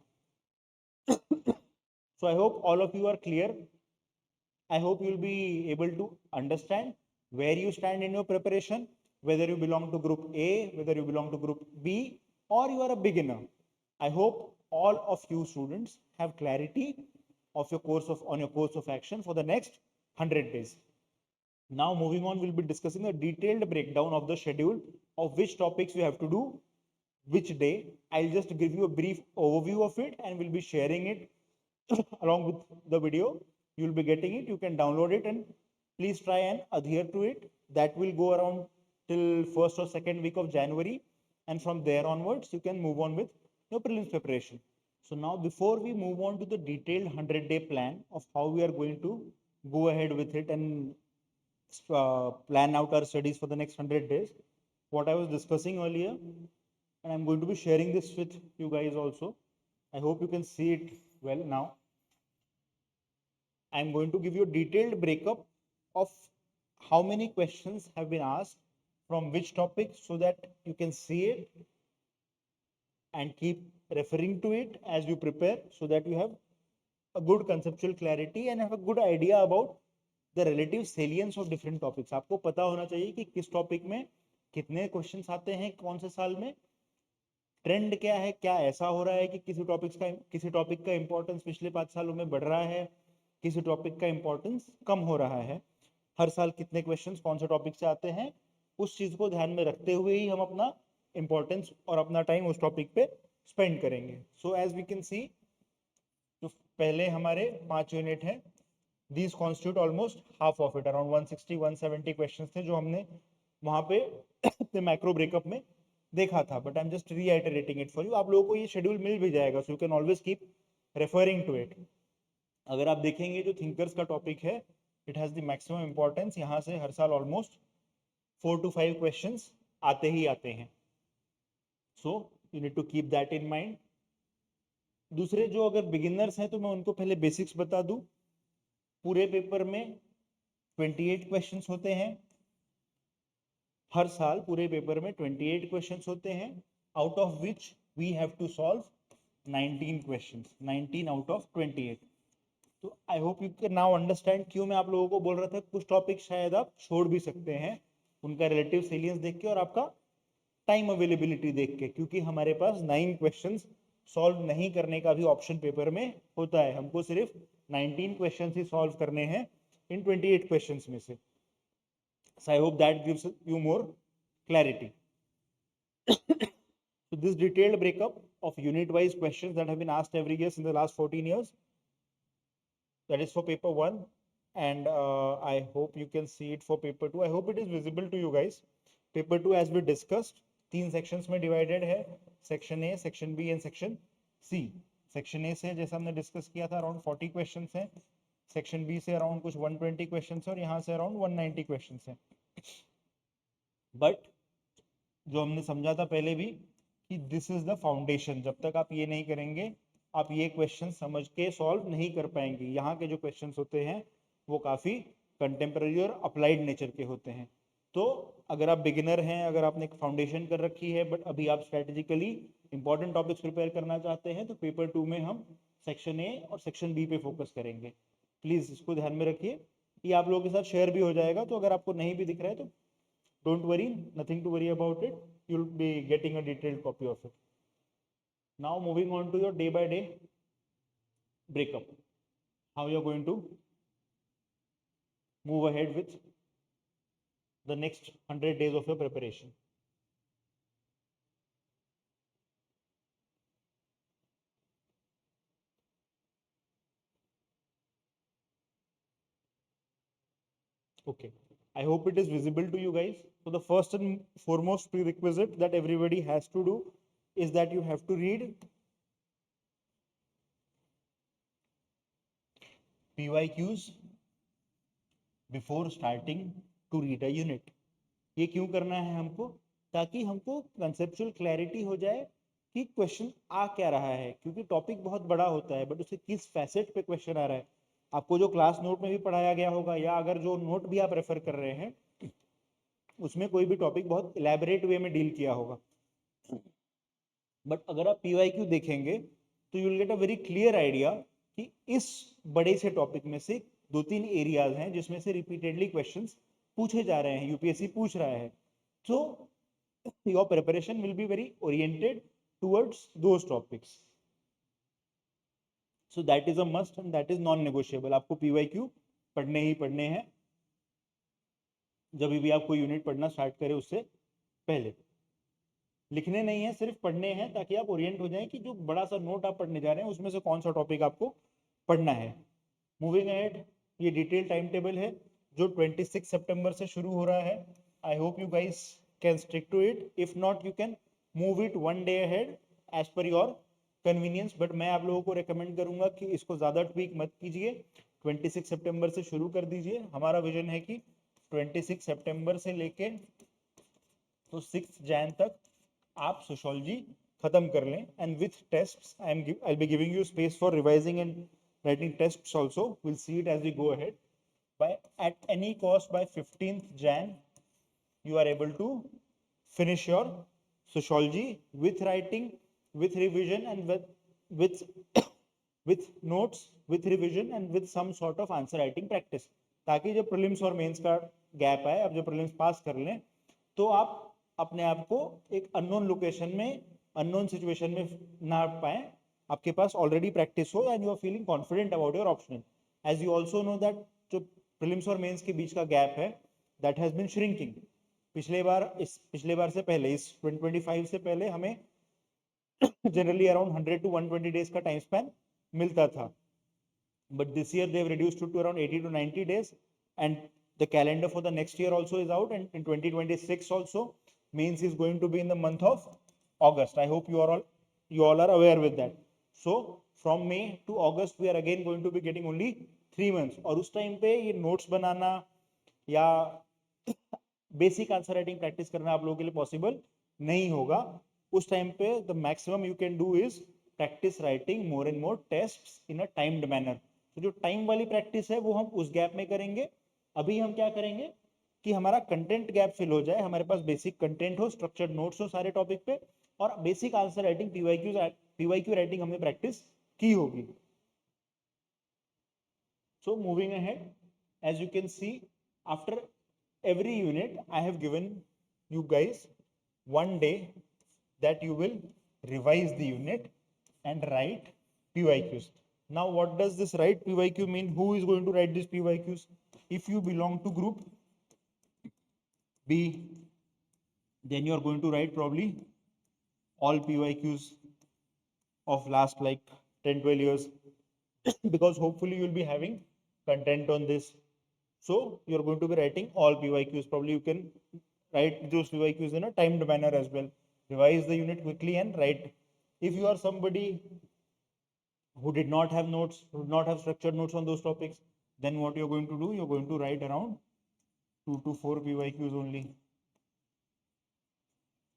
[SPEAKER 1] So I hope all of you are clear. I hope you will be able to understand where you stand in your preparation, whether you belong to group A, whether you belong to group B, or you are a beginner. I hope all of you students have clarity of your course of action for the next 100 days. Now moving on, we'll be discussing a detailed breakdown of the schedule of which topics you have to do which day. I'll just give you a brief overview of it and we'll be sharing it along with the video. You'll be getting it, you can download it and please try and adhere to it. That will go around till 1st or 2nd week of January, and from there onwards you can move on with your prelims preparation. So now before we move on to the detailed 100-day plan of how we are going to go ahead with it and plan out our studies for the next 100 days, what I was discussing earlier, and I'm going to be sharing this with you guys also. I hope you can see it well now. I'm going to give you a detailed breakup of how many questions have been asked from which topic so that you can see it and keep referring to it as you prepare so that you have a good conceptual clarity and have a good idea about the relative salience of different topics. आपको पता होना चाहिए कि किस टॉपिक में कितने क्वेश्चंस आते हैं कौन से साल में, ट्रेंड क्या है, क्या ऐसा हो रहा है कि किसी टॉपिक का इंपॉर्टेंस पिछले 5 सालों में बढ़ रहा है, किसी टॉपिक का इंपॉर्टेंस कम हो रहा है, हर साल कितने क्वेश्चंस कौन से टॉपिक से आते हैं, उस चीज को ध्यान में रखते हुए ही हम अपना इंपॉर्टेंस और अपना टाइम उस टॉपिक पे स्पेंड करेंगे. So as we can see, तो पहले हमारे 5 यूनिट हैं. These constitute almost half of it, around 160-170 questions थे जो हमने वहां पे मैक्रो ब्रेकअप में देखा था. But I am just reiterating it for you. आप लोगों को ये शेड्यूल मिल भी जाएगा, so you can always keep referring to it. अगर आप देखेंगे जो थिंकर्स का टॉपिक है, it has the maximum importance. यहाँ से हर साल ऑलमोस्ट 4 to 5 क्वेश्चंस आते ही आते हैं. So you need to keep that in mind. दूसरे जो अगर बिगिनर्स हैं तो मैं उनको पहले बेसिक्स बता दूं. पूरे पेपर में 28 क्वेश्चंस होते हैं. हर साल पूरे पेपर में 28 क्वेश्चंस होते हैं, out of which we have to solve 19 questions. 19 out of 28. तो I hope you can now understand क्यों मैं आप लोगों को बोल रहा था कुछ टॉपिक शायद आप छोड़ भी सकते हैं उनका रिलेटिव सेलियंस देख के और आपका टाइम अवेलेबिलिटी देख के, क्योंकि हमारे पास 9 क्वेश्चंस सॉल्व नहीं करने का भी ऑप्शन पेपर में होता है. हमको सिर्फ 19 क्वेश्चंस ही सॉल्व करने हैं इन 28 क्वेश्चंस में से. So I hope that gives you more clarity. So this detailed breakup of unit-wise questions that have been asked every year in the last 14 years, that is for paper 1, and I hope you can see it for paper 2. I hope it is visible to you guys. Paper 2, as we discussed, 3 sections में divided है, section A, section B and section C. Section A से जैसा हमने डिस्कस किया था अराउंड 40 क्वेश्चन हैं, सेक्शन बी से अराउंड कुछ 120 क्वेश्चन है और यहाँ से अराउंड 190 क्वेश्चन है। बट जो हमने समझा था पहले भी कि दिस इज द फाउंडेशन, जब तक आप ये नहीं करेंगे आप ये क्वेश्चन समझ के सॉल्व नहीं कर पाएंगे। यहाँ के जो क्वेश्चन होते हैं वो काफ़ी कंटेम्प्रेरी और अप्लाइड नेचर के होते हैं। तो अगर आप बिगिनर हैं, अगर आपने फाउंडेशन कर रखी है बट अभी आप स्ट्रेटेजिकली इंपॉर्टेंट टॉपिक्स प्रिपेयर करना चाहते हैं, तो पेपर 2 में हम सेक्शन ए और सेक्शन बी पे फोकस करेंगे। प्लीज़ इसको ध्यान में रखिए, ये आप लोगों के साथ शेयर भी हो जाएगा, तो अगर आपको नहीं भी दिख रहा है तो don't worry, nothing to worry about it, you'll be getting a detailed copy of it. Now moving on to your day by day breakup, how you're going to move ahead with the next 100 days of your preparation. Okay, I hope it is visible to you guys. So the first and foremost prerequisite that everybody has to do is that you have to read PYQs before starting to read a unit. ये क्यों करना है हमको? ताकि हमको कंसेप्चुअल क्लैरिटी हो जाए कि क्वेश्चन आ क्या रहा है, क्योंकि टॉपिक बहुत बड़ा होता है बट उसे किस फैसेट पे क्वेश्चन आ रहा है। आपको जो क्लास नोट में भी पढ़ाया गया होगा या अगर जो नोट भी आप रेफर कर रहे हैं उसमें कोई भी टॉपिक बहुत इलेबोरेट वे में डील किया होगा, बट अगर आप PYQ देखेंगे तो you will get a very clear idea कि इस बड़े से टॉपिक में से 2-3 एरियाज हैं जिसमें से रिपीटेडली क्वेश्चंस पूछे जा रहे हैं, यूपीएससी पूछ रहा है। So your preparation will be very oriented towards those topics. So that is a must and that is non-negotiable. आपको PYQ पढ़ने ही पढ़ने हैं जब भी आप कोई यूनिट पढ़ना स्टार्ट करें उससे पहले। लिखने नहीं है, सिर्फ पढ़ने हैं ताकि आप ओरिएंट हो जाएं कि जो बड़ा सा नोट आप पढ़ने जा रहे हैं उसमें से कौन सा टॉपिक आपको पढ़ना है। मूविंग अहेड, ये डिटेल टाइम टेबल है जो 26 सितंबर से शुरू हो रहा है। I hope you guys can stick to it, if not you can move it one day ahead as per your convenience, but मैं आप लोगों को रिकमेंड करूंगा कि इसको ज़्यादा ट्वीक मत कीजिए, 26 सितंबर से शुरू कर दीजिए। हमारा विजन है कि 26 सितंबर से लेके तो 6 जैन तक आप सोशियोलॉजी खत्म कर लें, and with tests I be giving you space for revising and writing tests also. We'll see it as we go ahead. At any cost by 15th Jan you are able to finish your sociology with writing, with revision and with with notes, with revision and with some sort of answer writing practice, ताकि जब प्रीलिम्स और मेंस का गैप आए, अब जब प्रीलिम्स पास कर लें तो आप अपने आप को एक अननोन लोकेशन में, अननोन सिचुएशन में ना पाए, आपके पास ऑलरेडी प्रैक्टिस हो and you are feeling confident about your optional. As you also know that जो प्रीलिम्स और मेंस के बीच का गैप है दैट हैज बीन श्रिंकिंग। पिछले बार से पहले, इस 2025 से पहले हमें जनरली अराउंड 100 to 120 डेज का टाइम स्पैन मिलता था, but this year they have reduced it to around 80 to 90 days, and the calendar for the next year also is out, and in 2026 also means is going to be in the month of August. I hope you all are aware with that. So from May to August we are again going to be getting only 3 months, और उस टाइम पे ये नोट्स बनाना या बेसिक आंसर राइटिंग प्रैक्टिस करना आप लोगों के लिए पॉसिबल नहीं होगा। उस टाइम पे the maximum you can do is practice writing more and more tests in a timed manner. तो जो टाइम वाली प्रैक्टिस है वो हम उस गैप में करेंगे। अभी हम क्या करेंगे कि हमारा कंटेंट गैप फिल हो जाए, हमारे पास बेसिक कंटेंट हो, स्ट्रक्चर्ड नोट्स हो सारे टॉपिक पे, और basic answer writing PYQ writing हमने प्रैक्टिस की होगी। So moving ahead, as you can see, after every unit I have given you guys one day that you will revise the unit and write PYQs. Now what does this write PYQ mean? Who is going to write these PYQs? If you belong to group B, then you are going to write probably all PYQs of last like 10-12 years because hopefully you will be having content on this. So you're going to be writing all PYQs. Probably you can write those PYQs in a timed manner as well. Revise the unit quickly and write. If you are somebody who did not have notes, who did not have structured notes on those topics, then what you're going to do, you're going to write around 2 to 4 PYQs only.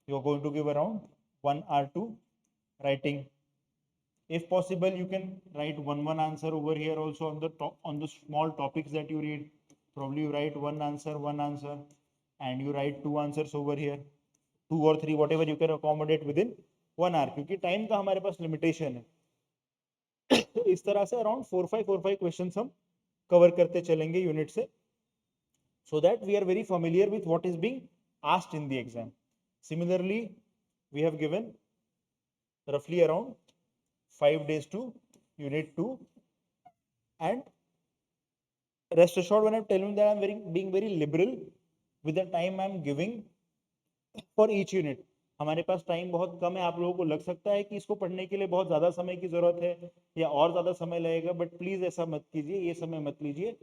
[SPEAKER 1] You're going to give around 1 hour to writing. If possible, you can write one answer over here also on the top, on the small topics that you read. Probably you write one answer, and you write 2 answers over here, 2 or 3, whatever you can accommodate within 1 hour, क्योंकि टाइम का हमारे पास लिमिटेशन है. इस तरह से अराउंड 4-5 क्वेश्चन हम कवर करते चलेंगे यूनिट से, so that we are very familiar with what is being asked in the exam. Similarly, we have given roughly around 5 days to unit 2, and rest assured when I'm telling you that I'm being very liberal with the time I'm giving for each unit. हमारे पास टाइम बहुत कम है. आप लोगों को लग सकता है कि इसको पढ़ने के लिए बहुत ज़्यादा समय की ज़रूरत है या और ज़्यादा समय लगेगा, बट प्लीज़ ऐसा मत कीजिए, ये समय मत लीजिए.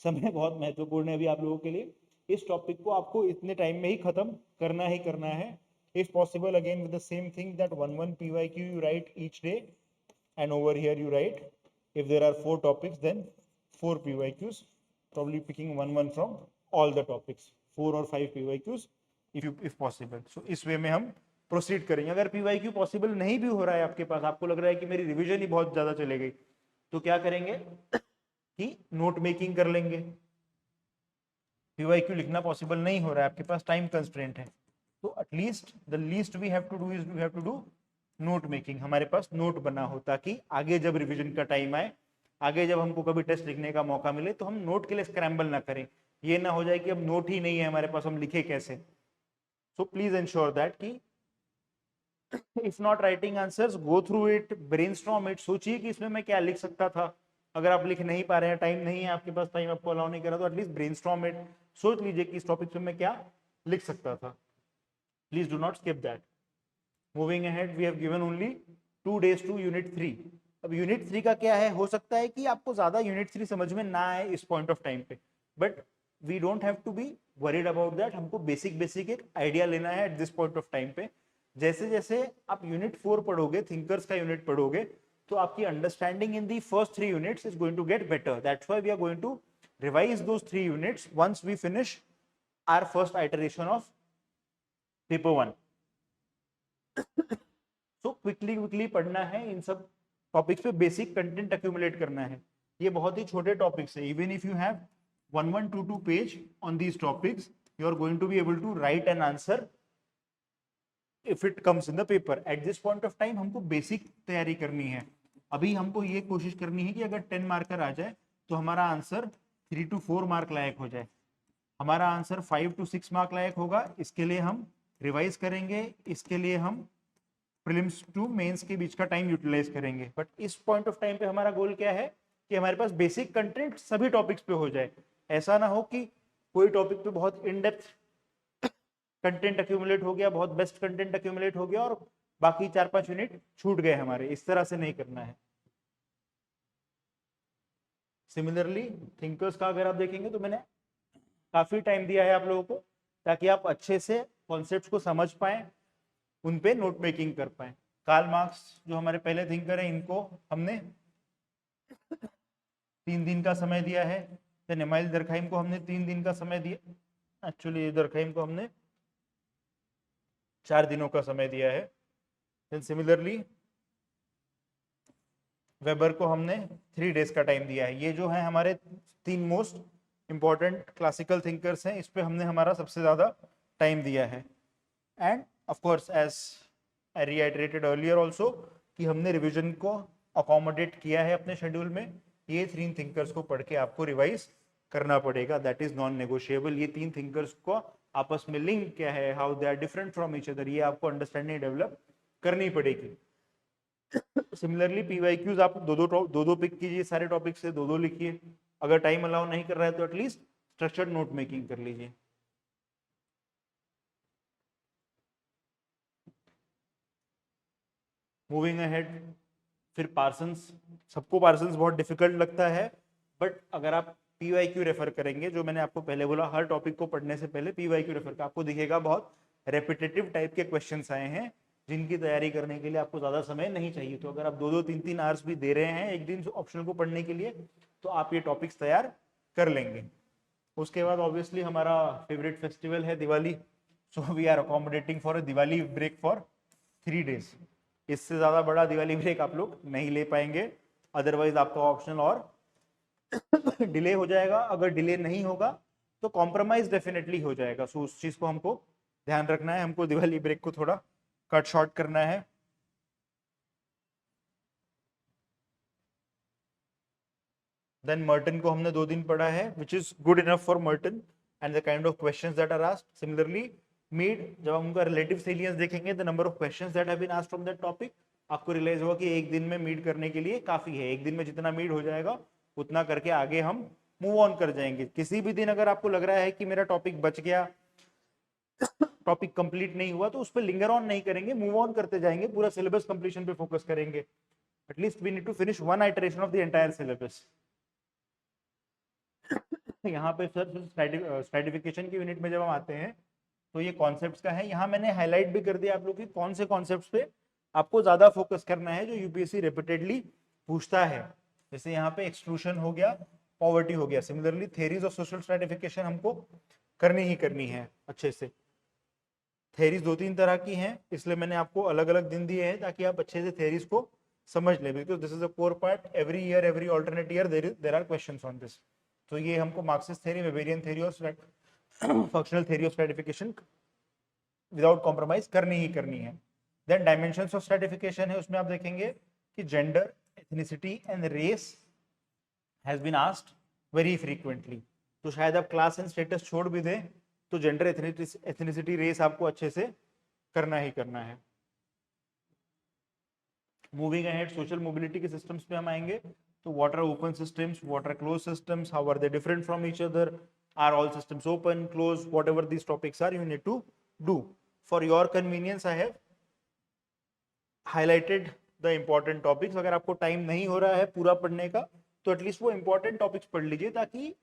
[SPEAKER 1] समय बहुत महत्वपूर्ण है अभी आप लोगों के लिए. इस टॉपिक को आपको इतने टाइम में ही ख़त्म करना है. If possible, again with the same thing, that 1 PYQ you write each day, and over here you write, if there are 4 topics, then 4 PYQs, probably picking one from all the topics, 4 or 5 PYQs if possible. So इस वे में हम प्रोसीड करेंगे. अगर PYQ पॉसिबल नहीं भी हो रहा है आपके पास, आपको लग रहा है कि मेरी रिवीजन ही बहुत ज़्यादा चले गई, तो क्या करेंगे कि नोट मेकिंग कर लेंगे. PYQ लिखना पॉसिबल नहीं हो रहा है, आपके पास टाइम कंस्ट्रेंट है, तो at least the least we have to do is we have to do note making. हमारे पास नोट बना हो, ताकि आगे जब रिवीजन का टाइम आए, आगे जब हमको कभी टेस्ट लिखने का मौका मिले, तो हम नोट के लिए स्क्रैम्बल ना करें. ये ना हो जाए कि अब नोट ही नहीं है हमारे पास, हम लिखे कैसे. सो प्लीज एंश्योर दैट कि if not writing answers, go through it, brainstorm it. सोचिए कि इसमें मैं क्या लिख सकता था. अगर आप लिख नहीं पा रहे हैं, टाइम नहीं है आपके पास, टाइम आपको अलाउ नहीं कर रहा, तो एटलीस्ट ब्रेनस्टॉर्म इट. सोच लीजिए कि इस टॉपिक में मैं क्या लिख सकता था. Please do not skip that. Moving ahead, we have given only 2 days to unit 3. अब यूनिट 3 का क्या है, हो सकता है कि आपको ज्यादा यूनिट 3 समझ में ना आए इस पॉइंट ऑफ टाइम पे, but we don't have to be worried about that. हमको बेसिक एक आइडिया लेना है at this point of time पे. जैसे जैसे आप यूनिट 4 पढ़ोगे, थिंकर्स का यूनिट पढ़ोगे, तो आपकी understanding in the first 3 units is going to get better. That's why we are going to revise those 3 units once we finish our first iteration of paper 1. तो क्विकली पढ़ना है इन सब टॉपिक्स पे, बेसिक कंटेंट अक्यूमुलेट करना है. ये बहुत ही छोटे टॉपिक्स है. Even if you have 1122 page on these topics, you are going to be able to write an answer if it comes in the paper. At this point of time हमको बेसिक तैयारी करनी है. अभी हमको ये कोशिश करनी है कि अगर 10 मार्कर आ जाए तो हमारा आंसर 3 to 4 मार्क लायक हो जाए. हमारा आंसर 5 to 6 मार्क लायक होगा. इसके लिए हम रिवाइज करेंगे, इसके लिए हम प्रीलिम्स टू मेंस के बीच का टाइम यूटिलाइज करेंगे. बट इस पॉइंट ऑफ टाइम पे हमारा गोल क्या है कि हमारे पास बेसिक कंटेंट सभी टॉपिक्स पे हो जाए. ऐसा ना हो कि कोई टॉपिक पे बहुत इन डेप्थ कंटेंट अक्यूमुलेट हो गया, बहुत बेस्ट कंटेंट अक्यूमुलेट हो गया, और बाकी 4-5 यूनिट छूट गए हमारे. इस तरह से नहीं करना है. सिमिलरली थिंकर्स का अगर आप देखेंगे तो मैंने काफी टाइम दिया है आप लोगों को, ताकि आप अच्छे से कॉन्सेप्ट्स को समझ पाए, उन पे नोट मेकिंग कर पाए. कार्ल मार्क्स जो हमारे पहले थिंकर हैं, इनको हमने 3 दिन का समय दिया है. देन एमाइल दरखाइम को हमने 3 दिन का समय दिया. एक्चुअली दरखाइम को हमने 4 दिनों का समय दिया है. देन सिमिलरली वेबर को हमने 3 days का टाइम दिया है. ये जो है हमारे 3 मोस्ट इंपॉर्टेंट क्लासिकल थिंकर्स हैं, इस पे हमने हमारा सबसे ज़्यादा टाइम दिया है. And of course as I reiterated earlier also कि हमने रिवीजन को अकोमोडेट किया है अपने शेड्यूल में. ये 3 थिंकर्स को पढ़ के आपको रिवाइज करना पड़ेगा. That is non negotiable. ये 3 थिंकर्स को आपस में लिंक क्या है, how they are different from each other, ये आपको अंडरस्टैंडिंग डेवलप करनी पड़ेगी. सिमिलरली PYQs आप दो पिक कीजिए, सारे टॉपिक से 2 लिखिए. अगर टाइम अलाउ नहीं कर रहा है तो एटलीस्ट स्ट्रक्चर्ड नोट मेकिंग कर लीजिए. मूविंग अहेड, फिर पार्सन्स. सबको पार्सन्स बहुत डिफिकल्ट लगता है, बट अगर आप PYQ रेफर करेंगे, जो मैंने आपको पहले बोला, हर टॉपिक को पढ़ने से पहले PYQ रेफर का आपको दिखेगा बहुत रेपिटेटिव टाइप के क्वेश्चंस आए हैं. जिनकी तैयारी करने के लिए आपको ज़्यादा समय नहीं चाहिए। तो अगर आप 2-2 3-3 आवर्स भी दे रहे हैं एक दिन ऑप्शनल को पढ़ने के लिए, तो आप ये टॉपिक्स तैयार कर लेंगे। उसके बाद ऑब्वियसली हमारा फेवरेट फेस्टिवल है Diwali. So we are accommodating for a Diwali break for 3 days। इससे ज़्यादा बड़ा दिवाली ब्रेक आप लोग नहीं ले पाएंगे, अदरवाइज आपका ऑप्शनल और डिले हो जाएगा। अगर डिले नहीं होगा तो कॉम्प्रोमाइज डेफिनेटली हो जाएगा। सो उस चीज़ को हमको ध्यान रखना है, हमको दिवाली ब्रेक को थोड़ा कट शॉर्ट करना है। देन मर्टन को हमने 2 दिन पढ़ा है, which is good enough for Merton and the kind of questions that are asked. Similarly Mead, जब हम उनका रिलेटिव सेलियंस देखेंगे, the number of questions that have been asked from that topic, आपको रियलाइज होगा कि एक दिन में मीड करने के लिए काफी है। एक दिन में जितना मीड हो जाएगा उतना करके आगे हम मूव ऑन कर जाएंगे। किसी भी दिन अगर आपको लग रहा है कि मेरा टॉपिक बच गया, टॉपिक कंप्लीट नहीं हुआ, तो उस पर लिंगर ऑन नहीं करेंगे, मूव ऑन करते जाएंगे, पूरा सिलेबस कंप्लीशन पे फोकस करेंगे। At least we need to finish one iteration of the entire syllabus. यहाँ पे सर स्ट्रैटिफिकेशन की यूनिट में जब हम आते हैं तो ये कॉन्सेप्ट्स का है। यहाँ मैंने हाईलाइट भी कर दिया आप लोग की कौन से कॉन्सेप्ट्स पे आपको ज्यादा फोकस करना है, जो यूपीएससी रिपीटेडली पूछता है। जैसे यहाँ पे एक्सक्लूशन हो गया, पॉवर्टी हो गया। Similarly theories of social stratification हमको करनी ही करनी है अच्छे से। थेरीज 2-3 तरह की हैं, इसलिए मैंने आपको अलग अलग दिन दिए हैं ताकि आप अच्छे से थेरीज को समझ लें, because this is a core part. Every year, every alternate year there are questions on this. तो ये हमको मार्क्सिस्ट थ्योरी, वेबेरियन थ्योरी और functional theory of stratification without compromise करनी ही करनी है। देन डायमेंशंस ऑफ स्ट्रैटिफिकेशन है, उसमें आप देखेंगे कि gender, ethnicity and race has been asked very frequently. तो शायद आप क्लास एंड स्टेटस छोड़ भी दें, तो जेंडर, एथनिसिटी, रेस आपको अच्छे से करना ही करना है। मूविंग अहेड, सोशल मोबिलिटी के सिस्टम्स पे हम आएंगे। तो what are open systems, what are close systems, how are they different from each other, are all systems open, closed, whatever these topics are, you need to do. For your convenience, I have highlighted the important topics. अगर आपको टाइम नहीं हो रहा है पूरा पढ़ने का, तो एटलीस्ट वो इंपॉर्टेंट टॉपिक्स पढ़ लीजिए ताकि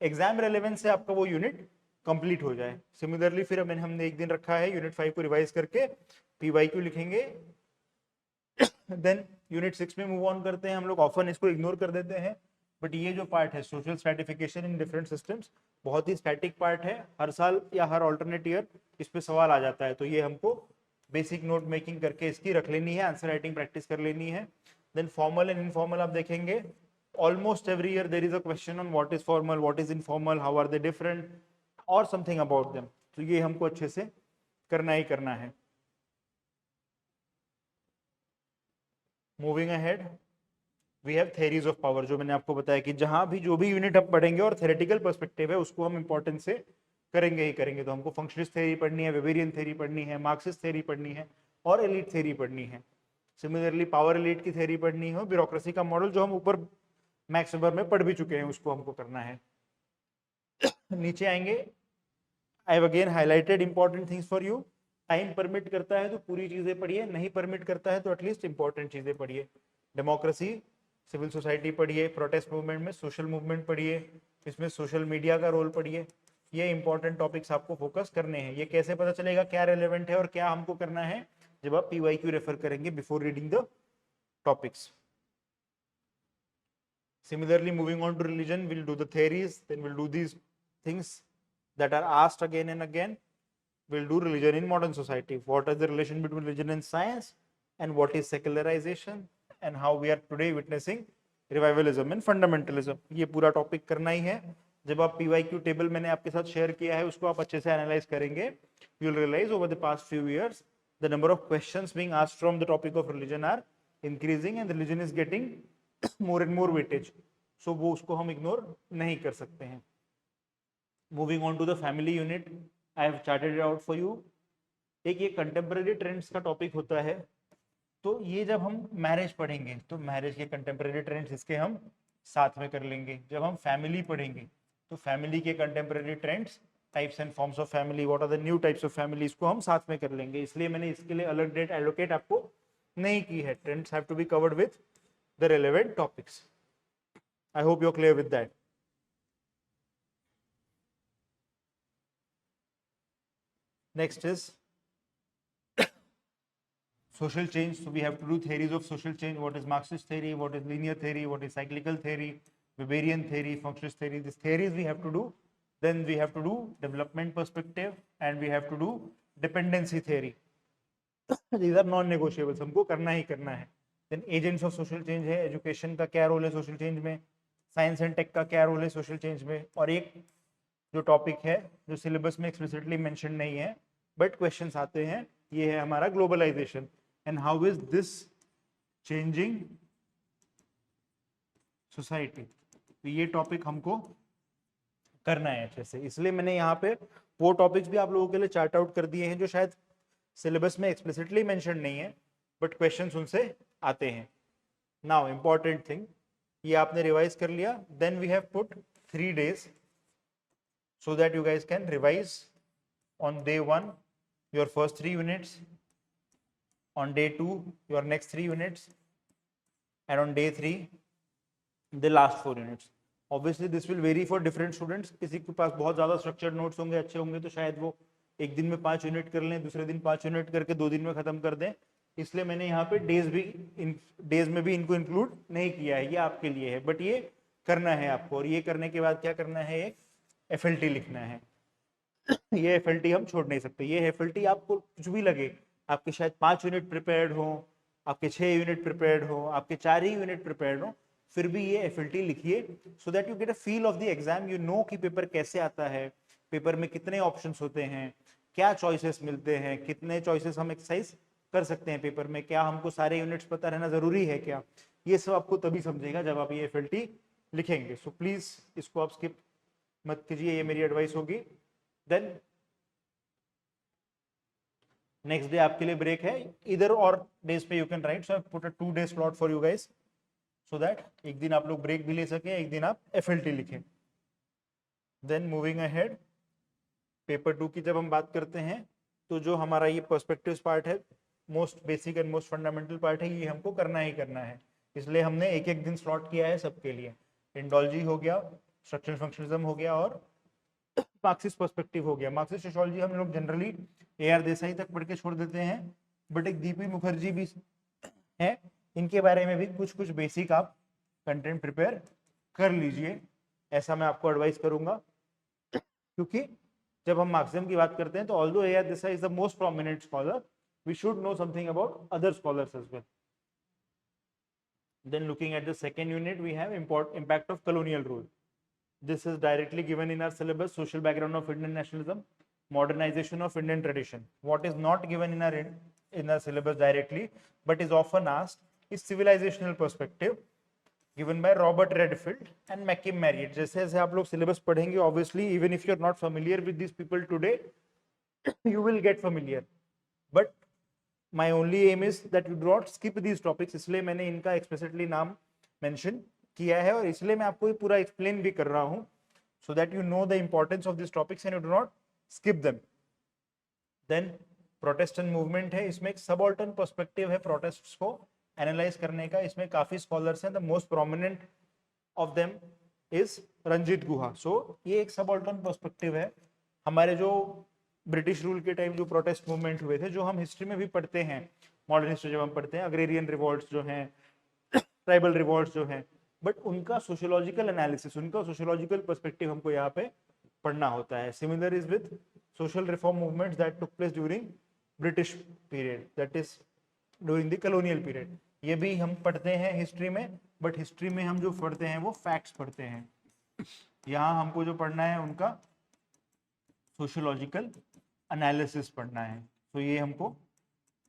[SPEAKER 1] एग्जाम रेलेवेंस से आपका वो यूनिट कंप्लीट हो जाए। सिमिलरली फिर हमने एक दिन रखा है यूनिट 5 को रिवाइज करके पीवाईक्यू लिखेंगे। देन यूनिट 6 में मूव ऑन करते हैं हम लोग। ऑफन इसको इग्नोर कर देते हैं, बट ये जो पार्ट है social stratification in different systems, बहुत ही स्टैटिक पार्ट है। हर साल या हर ऑल्टरनेट ईयर इस पे सवाल आ जाता है, तो ये हमको बेसिक नोट मेकिंग करके इसकी रख लेनी है, आंसर राइटिंग प्रैक्टिस कर लेनी है। देन फॉर्मल एंड इनफॉर्मल आप देखेंगे, almost every year there is a question on what is formal, what is informal, how are they different और समथिंग अबाउट देम। तो ये हमको अच्छे से करना ही करना है। Moving ahead, we have theories of power, जो मैंने आपको बताया कि जहां भी जो भी यूनिट हम पढ़ेंगे और थेरेटिकल पर्सपेक्टिव है उसको हम इंपॉर्टेंस से करेंगे ही करेंगे। तो हमको फंक्शनिस्ट थ्योरी पढ़नी है, वेबेरियन थ्योरी पढ़नी है, मार्क्सिस्ट थ्योरी पढ़नी है और एलीट थ्योरी पढ़नी है। सिमिलरली पावर एलीट की थ्योरी पढ़नी हो, ब्यूरोक्रेसी का मॉडल जो हम ऊपर मैक्स वेबर में पढ़ भी चुके हैं उसको हमको करना है। नीचे आएंगे, I have again highlighted important things for you. Time permit करता है तो पूरी चीजें पढ़िए, नहीं परमिट करता है तो एटलीस्ट इंपॉर्टेंट चीजें पढ़िए। डेमोक्रेसी, सिविल सोसाइटी पढ़िए, प्रोटेस्ट मूवमेंट में सोशल मूवमेंट पढ़िए, इसमें सोशल मीडिया का रोल पढ़िए। ये इंपॉर्टेंट टॉपिक्स आपको फोकस करने हैं। ये कैसे पता चलेगा क्या रेलेवेंट है और क्या हमको करना है, जब आप पीवाईक्यू रेफर करेंगे before reading the topics. Similarly, moving on to religion, we'll do the theories, then we'll do these things that are asked again and again. We'll do religion in modern society. What is the relation between religion and science, and what is secularization, and how we are today witnessing revivalism and fundamentalism. ये पूरा टॉपिक करना ही है। जब आप पीवाईक्यू टेबल मैंने आपके साथ शेयर किया है उसको आप अच्छे से एनालाइज करेंगे, you will realise over the past few years the number of questions being asked from the topic of religion are increasing and religion is getting more and more weightage. So वो उसको हम इग्नोर नहीं कर सकते हैं। Moving on to the family unit, I have charted it out for you. एक ये कंटेम्प्रेरी ट्रेंड्स का टॉपिक होता है, तो ये जब हम मैरिज पढ़ेंगे तो मैरिज के कंटेम्प्रेरी ट्रेंड्स इसके हम साथ में कर लेंगे। जब हम फैमिली पढ़ेंगे तो फैमिली के contemporary trends, types and forms of family, what are the new types of family, इसको हम साथ में कर लेंगे। इसलिए मैंने इसके लिए अलग डेट एलोकेट आपको नहीं की है। Trends have to be covered with the relevant topics. I hope you're clear with that. Next is social change, so we have to do theories of social change. What is Marxist theory, what is linear theory, what is cyclical theory, Weberian theory, functionalist theory. These theories we have to do. Then we have to do development perspective and we have to do dependency theory. These are non negotiables, हमको करना ही करना है. Then agents of social change है, एजुकेशन का क्या रोल है सोशल चेंज में, साइंस एंड टेक का क्या रोल है सोशल चेंज में, और एक जो टॉपिक है जो सिलेबस में एक्सप्लिसिटली मेंशन नहीं है बट क्वेश्चंस आते हैं, ये है हमारा globalisation and how is this changing society. तो ये टॉपिक हमको करना है अच्छे से, इसलिए मैंने यहाँ पे वो टॉपिक्स भी आप लोगों के लिए चार्ट आउट कर दिए हैं जो शायद सिलेबस में एक्सप्लिसिटली मेंशन नहीं है बट क्वेश्चंस उनसे आते हैं. नाउ इंपॉर्टेंट थिंग, ये आपने रिवाइज कर लिया. Then we have put 3 days so that you guys can revise on day 1 your first 3 units, on day 2 your next 3 units, and on day 3 the last 4 units. Obviously this will vary for different students. किसी के पास बहुत ज़्यादा structured notes होंगे, अच्छे होंगे, तो शायद वो एक दिन में 5 यूनिट कर लें, दूसरे दिन 5 यूनिट करके 2 दिन में ख़त्म कर दें. इसलिए मैंने यहाँ पे डेज में भी इनको इंक्लूड नहीं किया है, ये आपके लिए है, बट ये करना है आपको. और ये करने के बाद क्या करना है, एक FLT लिखना है. ये FLT हम छोड़ नहीं सकते. ये FLT आपको कुछ भी लगे, आपके शायद 5 यूनिट प्रिपेयर्ड हो, आपके 6 यूनिट प्रिपेयर्ड हो, आपके 4 ही यूनिट प्रिपेयर्ड हो, फिर भी ये FLT लिखिए so that you get a feel of the exam. You know कि पेपर कैसे आता है, पेपर में कितने ऑप्शंस होते हैं, क्या चॉइसेस मिलते हैं, कितने चॉइसेस हम एक्सरसाइज कर सकते हैं पेपर में, क्या हमको सारे यूनिट्स पता रहना जरूरी है क्या. ये सब आपको तभी समझेगा जब आप ये FLT लिखेंगे. सो प्लीज इसको आप स्किप मत कीजिए, ये मेरी एडवाइस होगी. देन नेक्स्ट डे आपके लिए ब्रेक है, इधर और डेज पे you can write. So I put a 2 day slot for you guys so that एक दिन आप लोग ब्रेक भी ले सकें, एक दिन आप FLT लिखें. देन मूविंग अहेड, पेपर 2 की जब हम बात करते हैं तो जो हमारा ये पर्सपेक्टिव्स पार्ट है, most basic and most fundamental part है, ये हमको करना ही करना है. इसलिए हमने एक एक दिन स्लॉट किया है सबके लिए. इंडोलॉजी हो गया, स्ट्रक्चरल फंक्शनलिज्म हो गया और मार्क्सिस्ट पर्सपेक्टिव हो गया. मार्क्सिस्ट सोशियोलॉजी हम लोग जनरली AR देसाई तक पढ़ के छोड़ देते हैं, बट एक DP मुखर्जी भी है, इनके बारे में भी कुछ कुछ बेसिक आप कंटेंट प्रिपेयर कर लीजिए, ऐसा मैं आपको एडवाइस करूंगा. क्योंकि जब हम मार्क्सिज्म की बात करते हैं तो although AR Desai is the most prominent scholar, we should know something about other scholars as well. Then looking at the second unit, we have impact of colonial rule. This is directly given in our syllabus, social background of Indian nationalism, modernization of Indian tradition. What is not given in our syllabus directly but is often asked is civilizational perspective given by Robert Redfield and Mackim Marriott. जैसे जैसे आप लोग syllabus पढ़ेंगे, obviously even if you are not familiar with these people today, you will get familiar. But my only aim is that you do not skip these topics. इसलिए मैंने इनका explicitly नाम mention किया है और इसलिए मैं आपको ये पूरा explain भी कर रहा हूँ so that you know the importance of these topics and you do not skip them. Then Protestant movement है, इसमें एक subaltern perspective है protests को एनालाइज करने का. इसमें काफी स्कॉलर्स हैं, the most prominent of them is Ranajit Guha. So ये एक सबऑल्टर्न पर्सपेक्टिव है. हमारे जो ब्रिटिश रूल के टाइम जो प्रोटेस्ट मूवमेंट हुए थे, जो हम हिस्ट्री में भी पढ़ते हैं, मॉडर्न हिस्ट्री जब हम पढ़ते हैं, अग्रेरियन रिवॉल्ट्स जो हैं, ट्राइबल रिवॉल्ट्स जो हैं, बट उनका सोशियोलॉजिकल एनालिसिस, उनका सोशियोलॉजिकल पर्सपेक्टिव हमको यहाँ पे पढ़ना होता है. Similar is with social reform movements that took place during British period, that is during the colonial period. ये भी हम पढ़ते हैं हिस्ट्री में, बट हिस्ट्री में हम जो पढ़ते हैं वो फैक्ट्स पढ़ते हैं. यहाँ हमको जो पढ़ना है उनका सोशियोलॉजिकल एनालिसिस पढ़ना है. तो ये हमको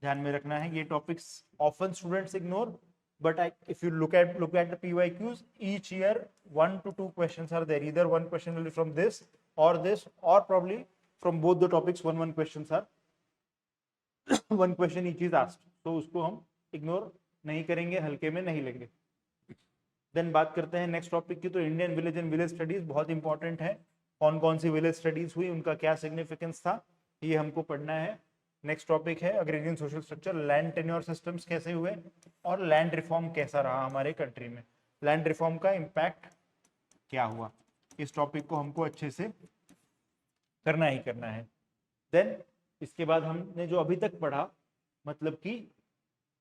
[SPEAKER 1] ध्यान में रखना है. ये topics often students ignore, but if you look at the PYQs, each year 1 to 2 questions are there. Either one question will be from this, or probably from both the topics. one questions are one question each is asked. तो उसको हम इग्नोर नहीं करेंगे, हल्के में नहीं लेंगे. देन बात करते हैं नेक्स्ट टॉपिक की. तो Indian village and village studies बहुत इंपॉर्टेंट है. कौन कौन सी विलेज स्टडीज हुई, उनका क्या सिग्निफिकेंस था, ये हमको पढ़ना है. नेक्स्ट टॉपिक है agrarian social structure, land tenure systems कैसे हुए और लैंड रिफॉर्म कैसा रहा हमारे कंट्री में, लैंड रिफॉर्म का इम्पैक्ट क्या हुआ. इस टॉपिक को हमको अच्छे से करना ही करना है. देन इसके बाद हमने जो अभी तक पढ़ा, मतलब कि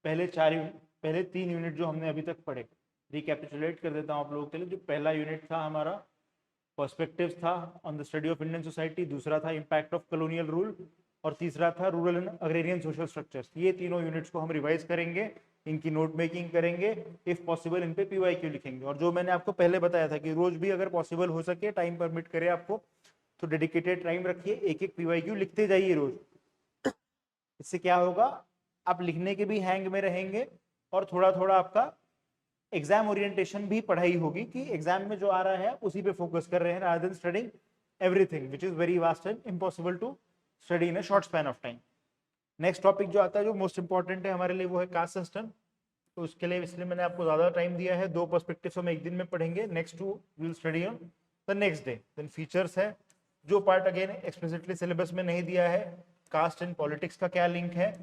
[SPEAKER 1] पहले 3 यूनिट जो हमने अभी तक पढ़े, रिकैपिचुलेट कर देता हूँ आप लोगों के लिए। जो पहला यूनिट था हमारा पर्सपेक्टिव्स था on the study of Indian society, दूसरा था इम्पैक्ट ऑफ कॉलोनियल रूल, और तीसरा था rural and agrarian social structures. ये तीनों यूनिट्स को हम रिवाइज करेंगे, इनकी नोट मेकिंग करेंगे, इफ पॉसिबल इन पे पीवाईक्यू लिखेंगे। और जो मैंने आपको पहले बताया था कि रोज भी अगर पॉसिबल हो सके, टाइम परमिट करे आपको, तो डेडिकेटेड टाइम रखिए, एक एक पीवाईक्यू लिखते जाइए रोज। इससे क्या होगा, आप लिखने के भी हैंग में रहेंगे और थोड़ा थोड़ा आपका एग्जाम ओरिएंटेशन भी पढ़ाई होगी कि एग्जाम में जो आ रहा है उसी पे फोकस कर रहे हैं, rather than studying everything which is very vast and impossible to study in a short span of time. Next topic जो आता है, जो मोस्ट इंपॉर्टेंट है हमारे लिए, वो है कास्ट सिस्टम। तो उसके लिए इसलिए मैंने आपको ज्यादा टाइम दिया है, 2 पर्सपेक्टिव हम एक दिन में पढ़ेंगे, next 2 will study on the next day. Then features है, जो पार्ट अगेन एक्सप्लिसिटली सिलेबस में नहीं दिया है, कास्ट एंड पॉलिटिक्स का क्या लिंक है,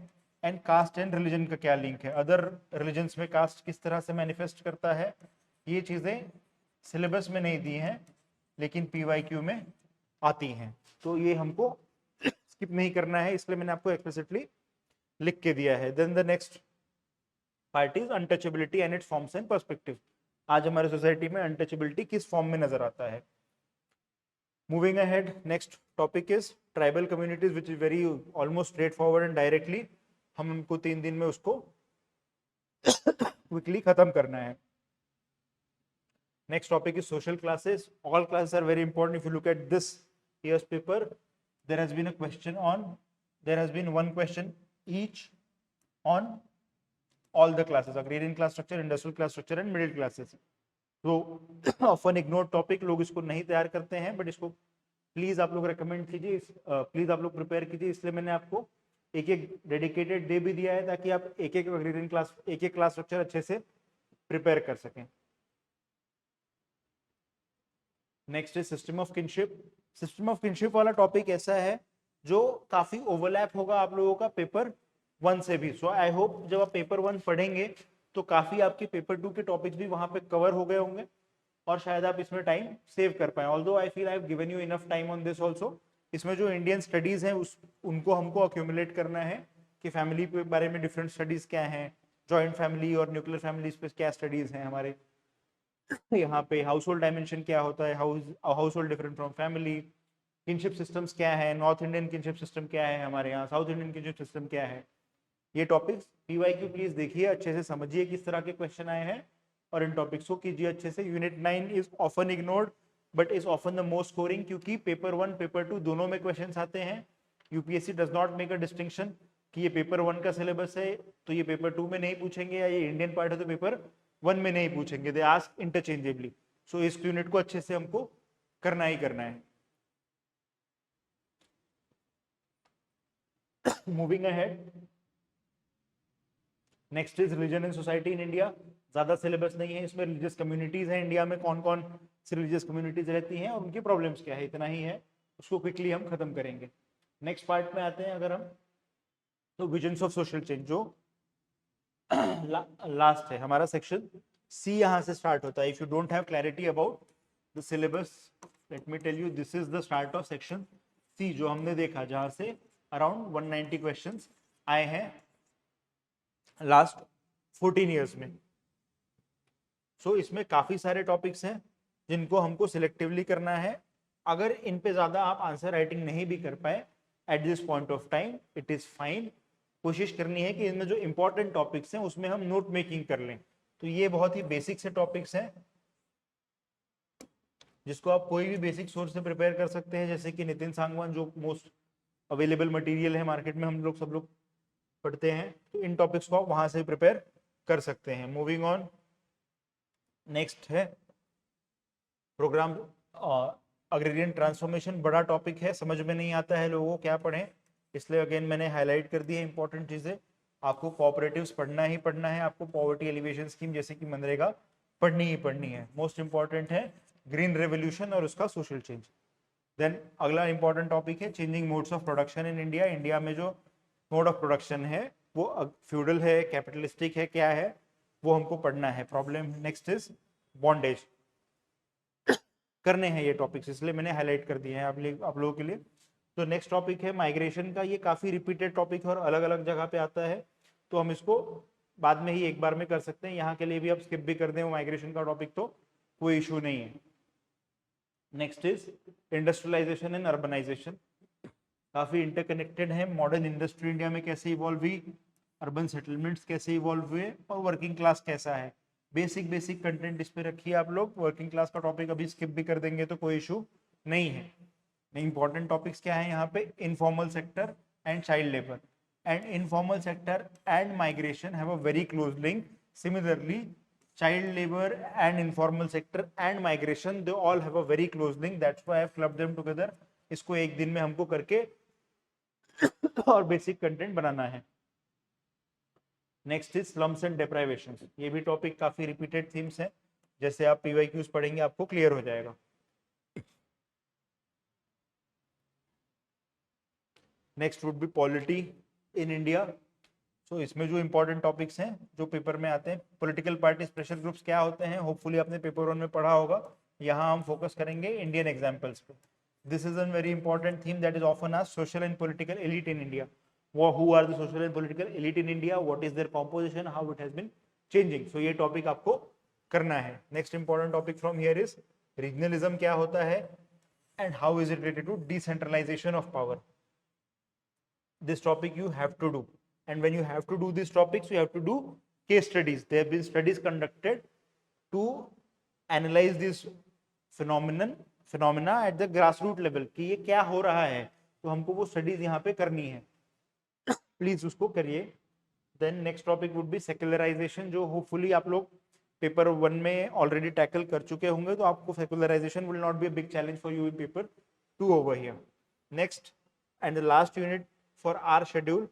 [SPEAKER 1] एंड कास्ट एंड रिलीजन का क्या लिंक है, अदर रिलीजन्स में कास्ट किस तरह से मैनिफेस्ट करता है, ये चीजें सिलेबस में नहीं दी हैं लेकिन पीवाईक्यू में आती हैं। तो ये हमको स्किप नहीं करना है, इसलिए मैंने आपको एक्सप्लिसिटली लिख के दिया है। Then the next part is untouchability and its forms and perspective. आज हमारे सोसाइटी में अनटचेबिलिटी किस फॉर्म में नजर आता है। Moving ahead, next topic is tribal communities, which is very almost straight forward and directly हमको 3 दिन में उसको क्विकली खत्म करना है। Next topic is social classes. All classes are very important. If you look at this year's paper, there has been a question on, there has been one question each on all the classes, agrarian class structure, industrial class structure and middle classes. तो often ignored topic, लोग इसको नहीं तैयार करते हैं, बट इसको प्लीज आप लोग रेकमेंड कीजिए, प्लीज आप लोग प्रिपेयर कीजिए। इसलिए मैंने आपको एक एक डेडिकेटेड डे भी दिया है ताकि आप एक एक अग्रेरियन क्लास, एक एक क्लास स्ट्रक्चर अच्छे से प्रिपेयर कर सकें। Next is system of kinship. System of kinship वाला टॉपिक ऐसा है जो काफी ओवरलैप होगा आप लोगों का पेपर 1 से भी। सो आई होप जब आप पेपर 1 पढ़ेंगे तो काफी आपके पेपर 2 के टॉपिक्स भी वहां पे कवर हो गए होंगे और शायद आप इसमें टाइम सेव कर पाए। Although I feel I have given you enough time on this also. इसमें जो इंडियन स्टडीज हैं उनको हमको अक्यूमुलेट करना है कि फैमिली के बारे में डिफरेंट स्टडीज क्या हैं, जॉइंट फैमिली और न्यूक्लियर फैमिलीज पे क्या स्टडीज हैं हमारे यहाँ पे, हाउस होल्ड डायमेंशन क्या होता है, house hold different from family, kinship systems क्या है, नॉर्थ इंडियन किनशिप सिस्टम क्या है हमारे यहाँ, साउथ इंडियन किनशिप सिस्टम क्या है। ये टॉपिक्स पीवाईक्यू प्लीज देखिए, अच्छे से समझिए किस तरह के क्वेश्चन आए हैं और इन टॉपिक्स को कीजिए अच्छे से। Unit 9 is often ignored but is often the most scoring, क्योंकि पेपर 1 पेपर 2 दोनों में क्वेश्चन आते हैं। UPSC does not make a distinction कि ये पेपर 1 का सिलेबस है तो ये पेपर 2 में नहीं पूछेंगे, या ये इंडियन पार्ट है तो पेपर 1 में नहीं पूछेंगे। They ask interchangeably. सो इस यूनिट को अच्छे से हमको करना ही करना है। Moving ahead, next is religion and society in India. ज्यादा सिलेबस नहीं है इसमें, रिलीजियस कम्युनिटीज हैं इंडिया में, कौन कौन सी रिलीजियस कम्युनिटीज रहती हैं और उनकी प्रॉब्लम्स क्या है, इतना ही है, उसको क्विकली हम खत्म करेंगे। नेक्स्ट पार्ट में आते हैं अगर हम, तो विजन्स ऑफ सोशल चेंज जो लास्ट है हमारा सेक्शन सी, यहाँ से स्टार्ट होता है। If you don't have clarity about the syllabus, let me tell you, this is the start of section C जो हमने देखा, जहां से अराउंड 190 क्वेश्चंस आए हैं लास्ट 14 ईयर्स में। सो इसमें काफी सारे टॉपिक्स हैं जिनको हमको सिलेक्टिवली करना है। अगर इन पे ज्यादा आप आंसर राइटिंग नहीं भी कर पाए eight this point of time, it is fine. कोशिश करनी है कि इनमें जो इंपॉर्टेंट टॉपिक्स हैं उसमें हम नोट मेकिंग कर लें। तो ये बहुत ही बेसिक से टॉपिक्स हैं जिसको आप कोई भी बेसिक सोर्स से प्रिपेयर कर सकते हैं, जैसे कि नितिन सांगवान जो मोस्ट अवेलेबल मटेरियल है मार्केट में, हम लोग सब लोग पढ़ते हैं, तो इन टॉपिक्स को आप वहां से प्रिपेयर कर सकते हैं। मूविंग ऑन, नेक्स्ट है प्रोग्राम अग्रेरियन ट्रांसफॉर्मेशन। बड़ा टॉपिक है, समझ में नहीं आता है लोगों को क्या पढ़ें, इसलिए अगेन मैंने हाईलाइट कर दी है इंपॉर्टेंट चीजें। आपको कोऑपरेटिव्स पढ़ना ही पढ़ना है, आपको पॉवर्टी एलिवेशन स्कीम जैसे कि मनरेगा पढ़नी ही पढ़नी है। मोस्ट इंपॉर्टेंट है ग्रीन रेवोल्यूशन और उसका सोशल चेंज। देन अगला इंपॉर्टेंट टॉपिक है changing modes of production in India. India में जो मोड ऑफ प्रोडक्शन है वो फ्यूडल है, कैपिटलिस्टिक है, क्या है, वो हमको पढ़ना है। Problem, next is bondage. करने हैं ये टॉपिक्स, इसलिए मैंने हाईलाइट कर दिए हैं आप लोगों के लिए। तो नेक्स्ट टॉपिक है माइग्रेशन का। ये काफी रिपीटेड टॉपिक है और अलग अलग जगह पे आता है, तो हम इसको बाद में ही एक बार में कर सकते हैं, यहाँ के लिए भी आप स्किप भी कर दें वो माइग्रेशन का टॉपिक तो कोई इशू नहीं है। Next is industrialisation and urbanisation, काफी इंटरकनेक्टेड है। मॉडर्न इंडस्ट्री इंडिया में कैसे इवॉल्व हुई, अर्बन सेटलमेंट्स कैसे इवॉल्व हुए, और वर्किंग क्लास कैसा है। बेसिक कंटेंट इस पे रखिए आप लोग। वर्किंग क्लास का टॉपिक अभी स्किप भी कर देंगे तो कोई इशू नहीं है। इंपॉर्टेंट टॉपिक्स क्या है यहाँ पे, informal sector and child labour, and informal sector and migration have a very close link. Similarly child labor and informal sector and migration, they all have a very close link, that's why I have clubbed them together। इसको एक दिन में हमको करके और बेसिक कंटेंट बनाना है। नेक्स्ट इज स्लम्स एंड डेप्राइवेशन, ये भी टॉपिक काफी रिपीटेड थीम्स है, जैसे आप पीवाईक्यूज पढ़ेंगे आपको क्लियर हो जाएगा। Next would be polity in India. So इसमें जो इंपॉर्टेंट टॉपिक्स हैं जो पेपर में आते हैं, पॉलिटिकल पार्टीज प्रेशर ग्रुप्स क्या होते हैं, होपफुली आपने पेपर 1 में पढ़ा होगा। यहाँ हम फोकस करेंगे इंडियन एग्जाम्पल्स पे। This is a very important theme that is often asked, social and political elite in India. Who are the social and political elite in India, what is their composition, how it has been changing. So ये टॉपिक आपको करना है। Next important topic from here is regionalism क्या होता है and how is it related to decentralisation of power. This topic you have to do, and when you have to do these topics you have to do case studies. There have been studies conducted to analyze this phenomena at the grassroots level कि ये क्या हो रहा है, तो हमको वो स्टडीज यहाँ पे करनी है, प्लीज उसको करिए। Then next topic would be secularisation, जो होपफुली आप लोग पेपर 1 में ऑलरेडी टैकल कर चुके होंगे, तो आपको secularisation will not be a big challenge for you in paper 2 over here. Next and the last unit for our schedule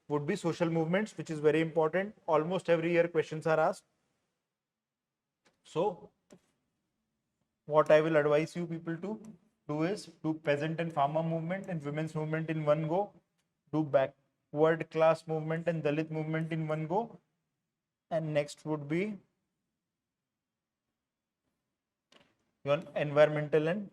[SPEAKER 1] would be social movements, which is very important. Almost every year questions are asked. So what I will advise you people to do is do peasant and farmer movement and women's movement in one go, do backward class movement and Dalit movement in one go, and next would be your environmental and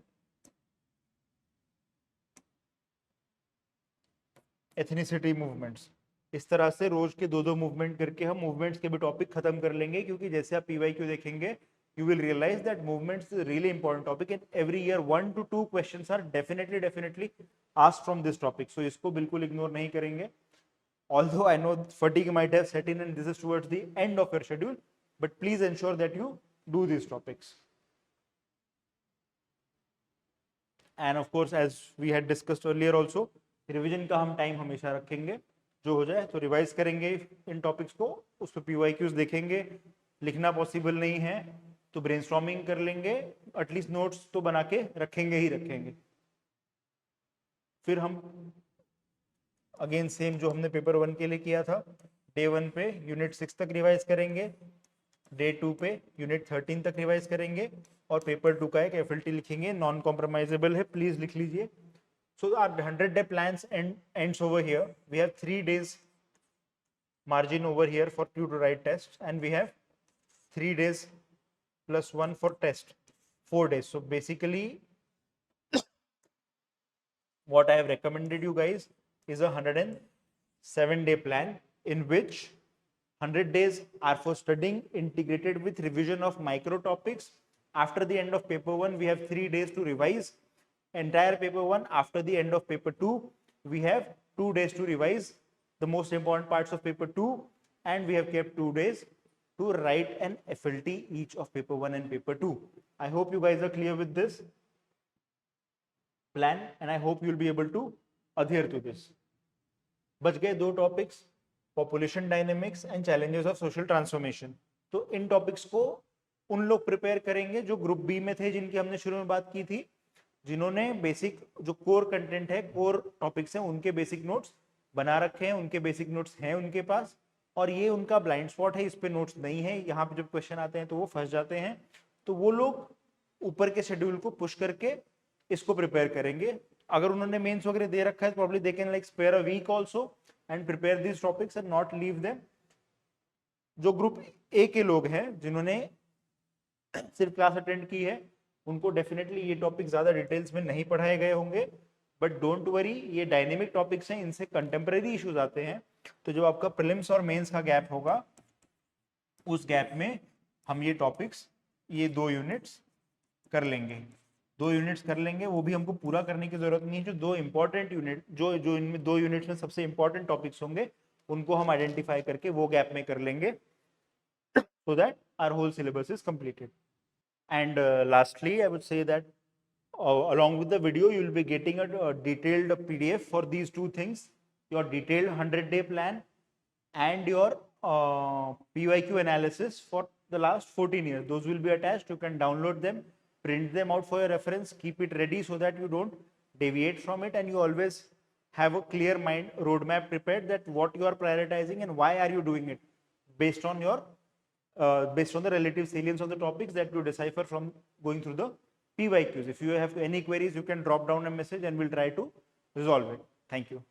[SPEAKER 1] ethnicity movements. इस तरह से रोज के 2-2 मूवमेंट करके हम मूवमेंट्स के भी टॉपिक खत्म कर लेंगे, क्योंकि जैसे आप पीवाईक्यू देखेंगे you will realize that movements is a really important topic and every year 1 to 2 questions are definitely asked from this topic, so इसको बिल्कुल इग्नोर नहीं करेंगे। Although I know fatigue might have set in and this is towards the end of your schedule, but please ensure that you do these topics. And of course, as we had discussed earlier also, revision का हम टाइम हमेशा रखेंगे, जो हो जाए तो रिवाइज करेंगे इन टॉपिक्स को, उस पर पीवाईक्यूज देखेंगे। लिखना पॉसिबल नहीं है तो ब्रेनस्टॉर्मिंग कर लेंगे, एटलीस्ट नोट्स तो बना के रखेंगे ही रखेंगे। फिर हम अगेन सेम जो हमने पेपर 1 के लिए किया था, डे 1 पे यूनिट 6 तक रिवाइज करेंगे, डे 2 पे यूनिट 13 तक रिवाइज करेंगे, और पेपर 2 का एक एफएलटी लिखेंगे, नॉन कॉम्प्रोमाइजेबल है, प्लीज लिख लीजिए। So our 100-day plans ends over here. We have 3 days margin over here for you to write tests, and we have 3 days plus 1 for test, 4 days. So basically what I have recommended you guys is a 107-day plan, in which 100 days are for studying integrated with revision of micro topics. After the end of paper 1 we have 3 days to revise entire paper 1. After the end of paper 2 we have 2 days to revise the most important parts of paper 2, and we have kept 2 days to write an FLT each of paper 1 and paper 2. I hope you guys are clear with this plan and I hope you'll be able to adhere to this. बच गए 2 topics, population dynamics and challenges of social transformation. तो इन टॉपिक्स को उन लोग प्रिपेयर करेंगे जो ग्रुप बी में थे, जिनकी हमने शुरू में बात की थी, जिन्होंने बेसिक जो कोर कंटेंट है, कोर टॉपिक्स हैं, उनके बेसिक नोट्स बना रखे हैं, उनके बेसिक नोट्स हैं उनके पास, और ये उनका ब्लाइंड स्पॉट है, इस पे नोट्स नहीं है। यहाँ पे जब क्वेश्चन आते हैं तो वो फंस जाते हैं, तो वो लोग ऊपर के शेड्यूल को पुश करके इसको प्रिपेयर करेंगे। अगर उन्होंने मेंस वगैरह दे रखा है, probably they can like spare a week also and prepare these topics and not leave them. जो ग्रुप ए के लोग हैं, जिन्होंने सिर्फ क्लास अटेंड की है, उनको डेफिनेटली ये टॉपिक ज्यादा डिटेल्स में नहीं पढ़ाए गए होंगे, बट डोंट वरी, ये डायनेमिक टॉपिक्स हैं, इनसे कंटेम्प्रेरी इश्यूज आते हैं। तो जब आपका प्रीलिम्स और मेंस का गैप होगा, उस गैप में हम ये टॉपिक्स, ये 2 यूनिट्स कर लेंगे। 2 यूनिट्स कर लेंगे, वो भी हमको पूरा करने की जरूरत नहीं है। जो 2 इंपॉर्टेंट यूनिट, जो जो इनमें 2 यूनिट्स में सबसे इंपॉर्टेंट टॉपिक्स होंगे, उनको हम आइडेंटिफाई करके वो गैप में कर लेंगे, so that our whole syllabus is completed. And lastly, I would say that along with the video, you will be getting a detailed PDF for these 2 things, your detailed 100-day plan and your PYQ analysis for the last 14 years. Those will be attached. You can download them, print them out for your reference, keep it ready so that you don't deviate from it, and you always have a clear mind roadmap prepared that what you are prioritizing and why are you doing it, based on your based on the relative salience of the topics that you decipher from going through the PYQs. If you have any queries, you can drop down a message and we'll try to resolve it. Thank you.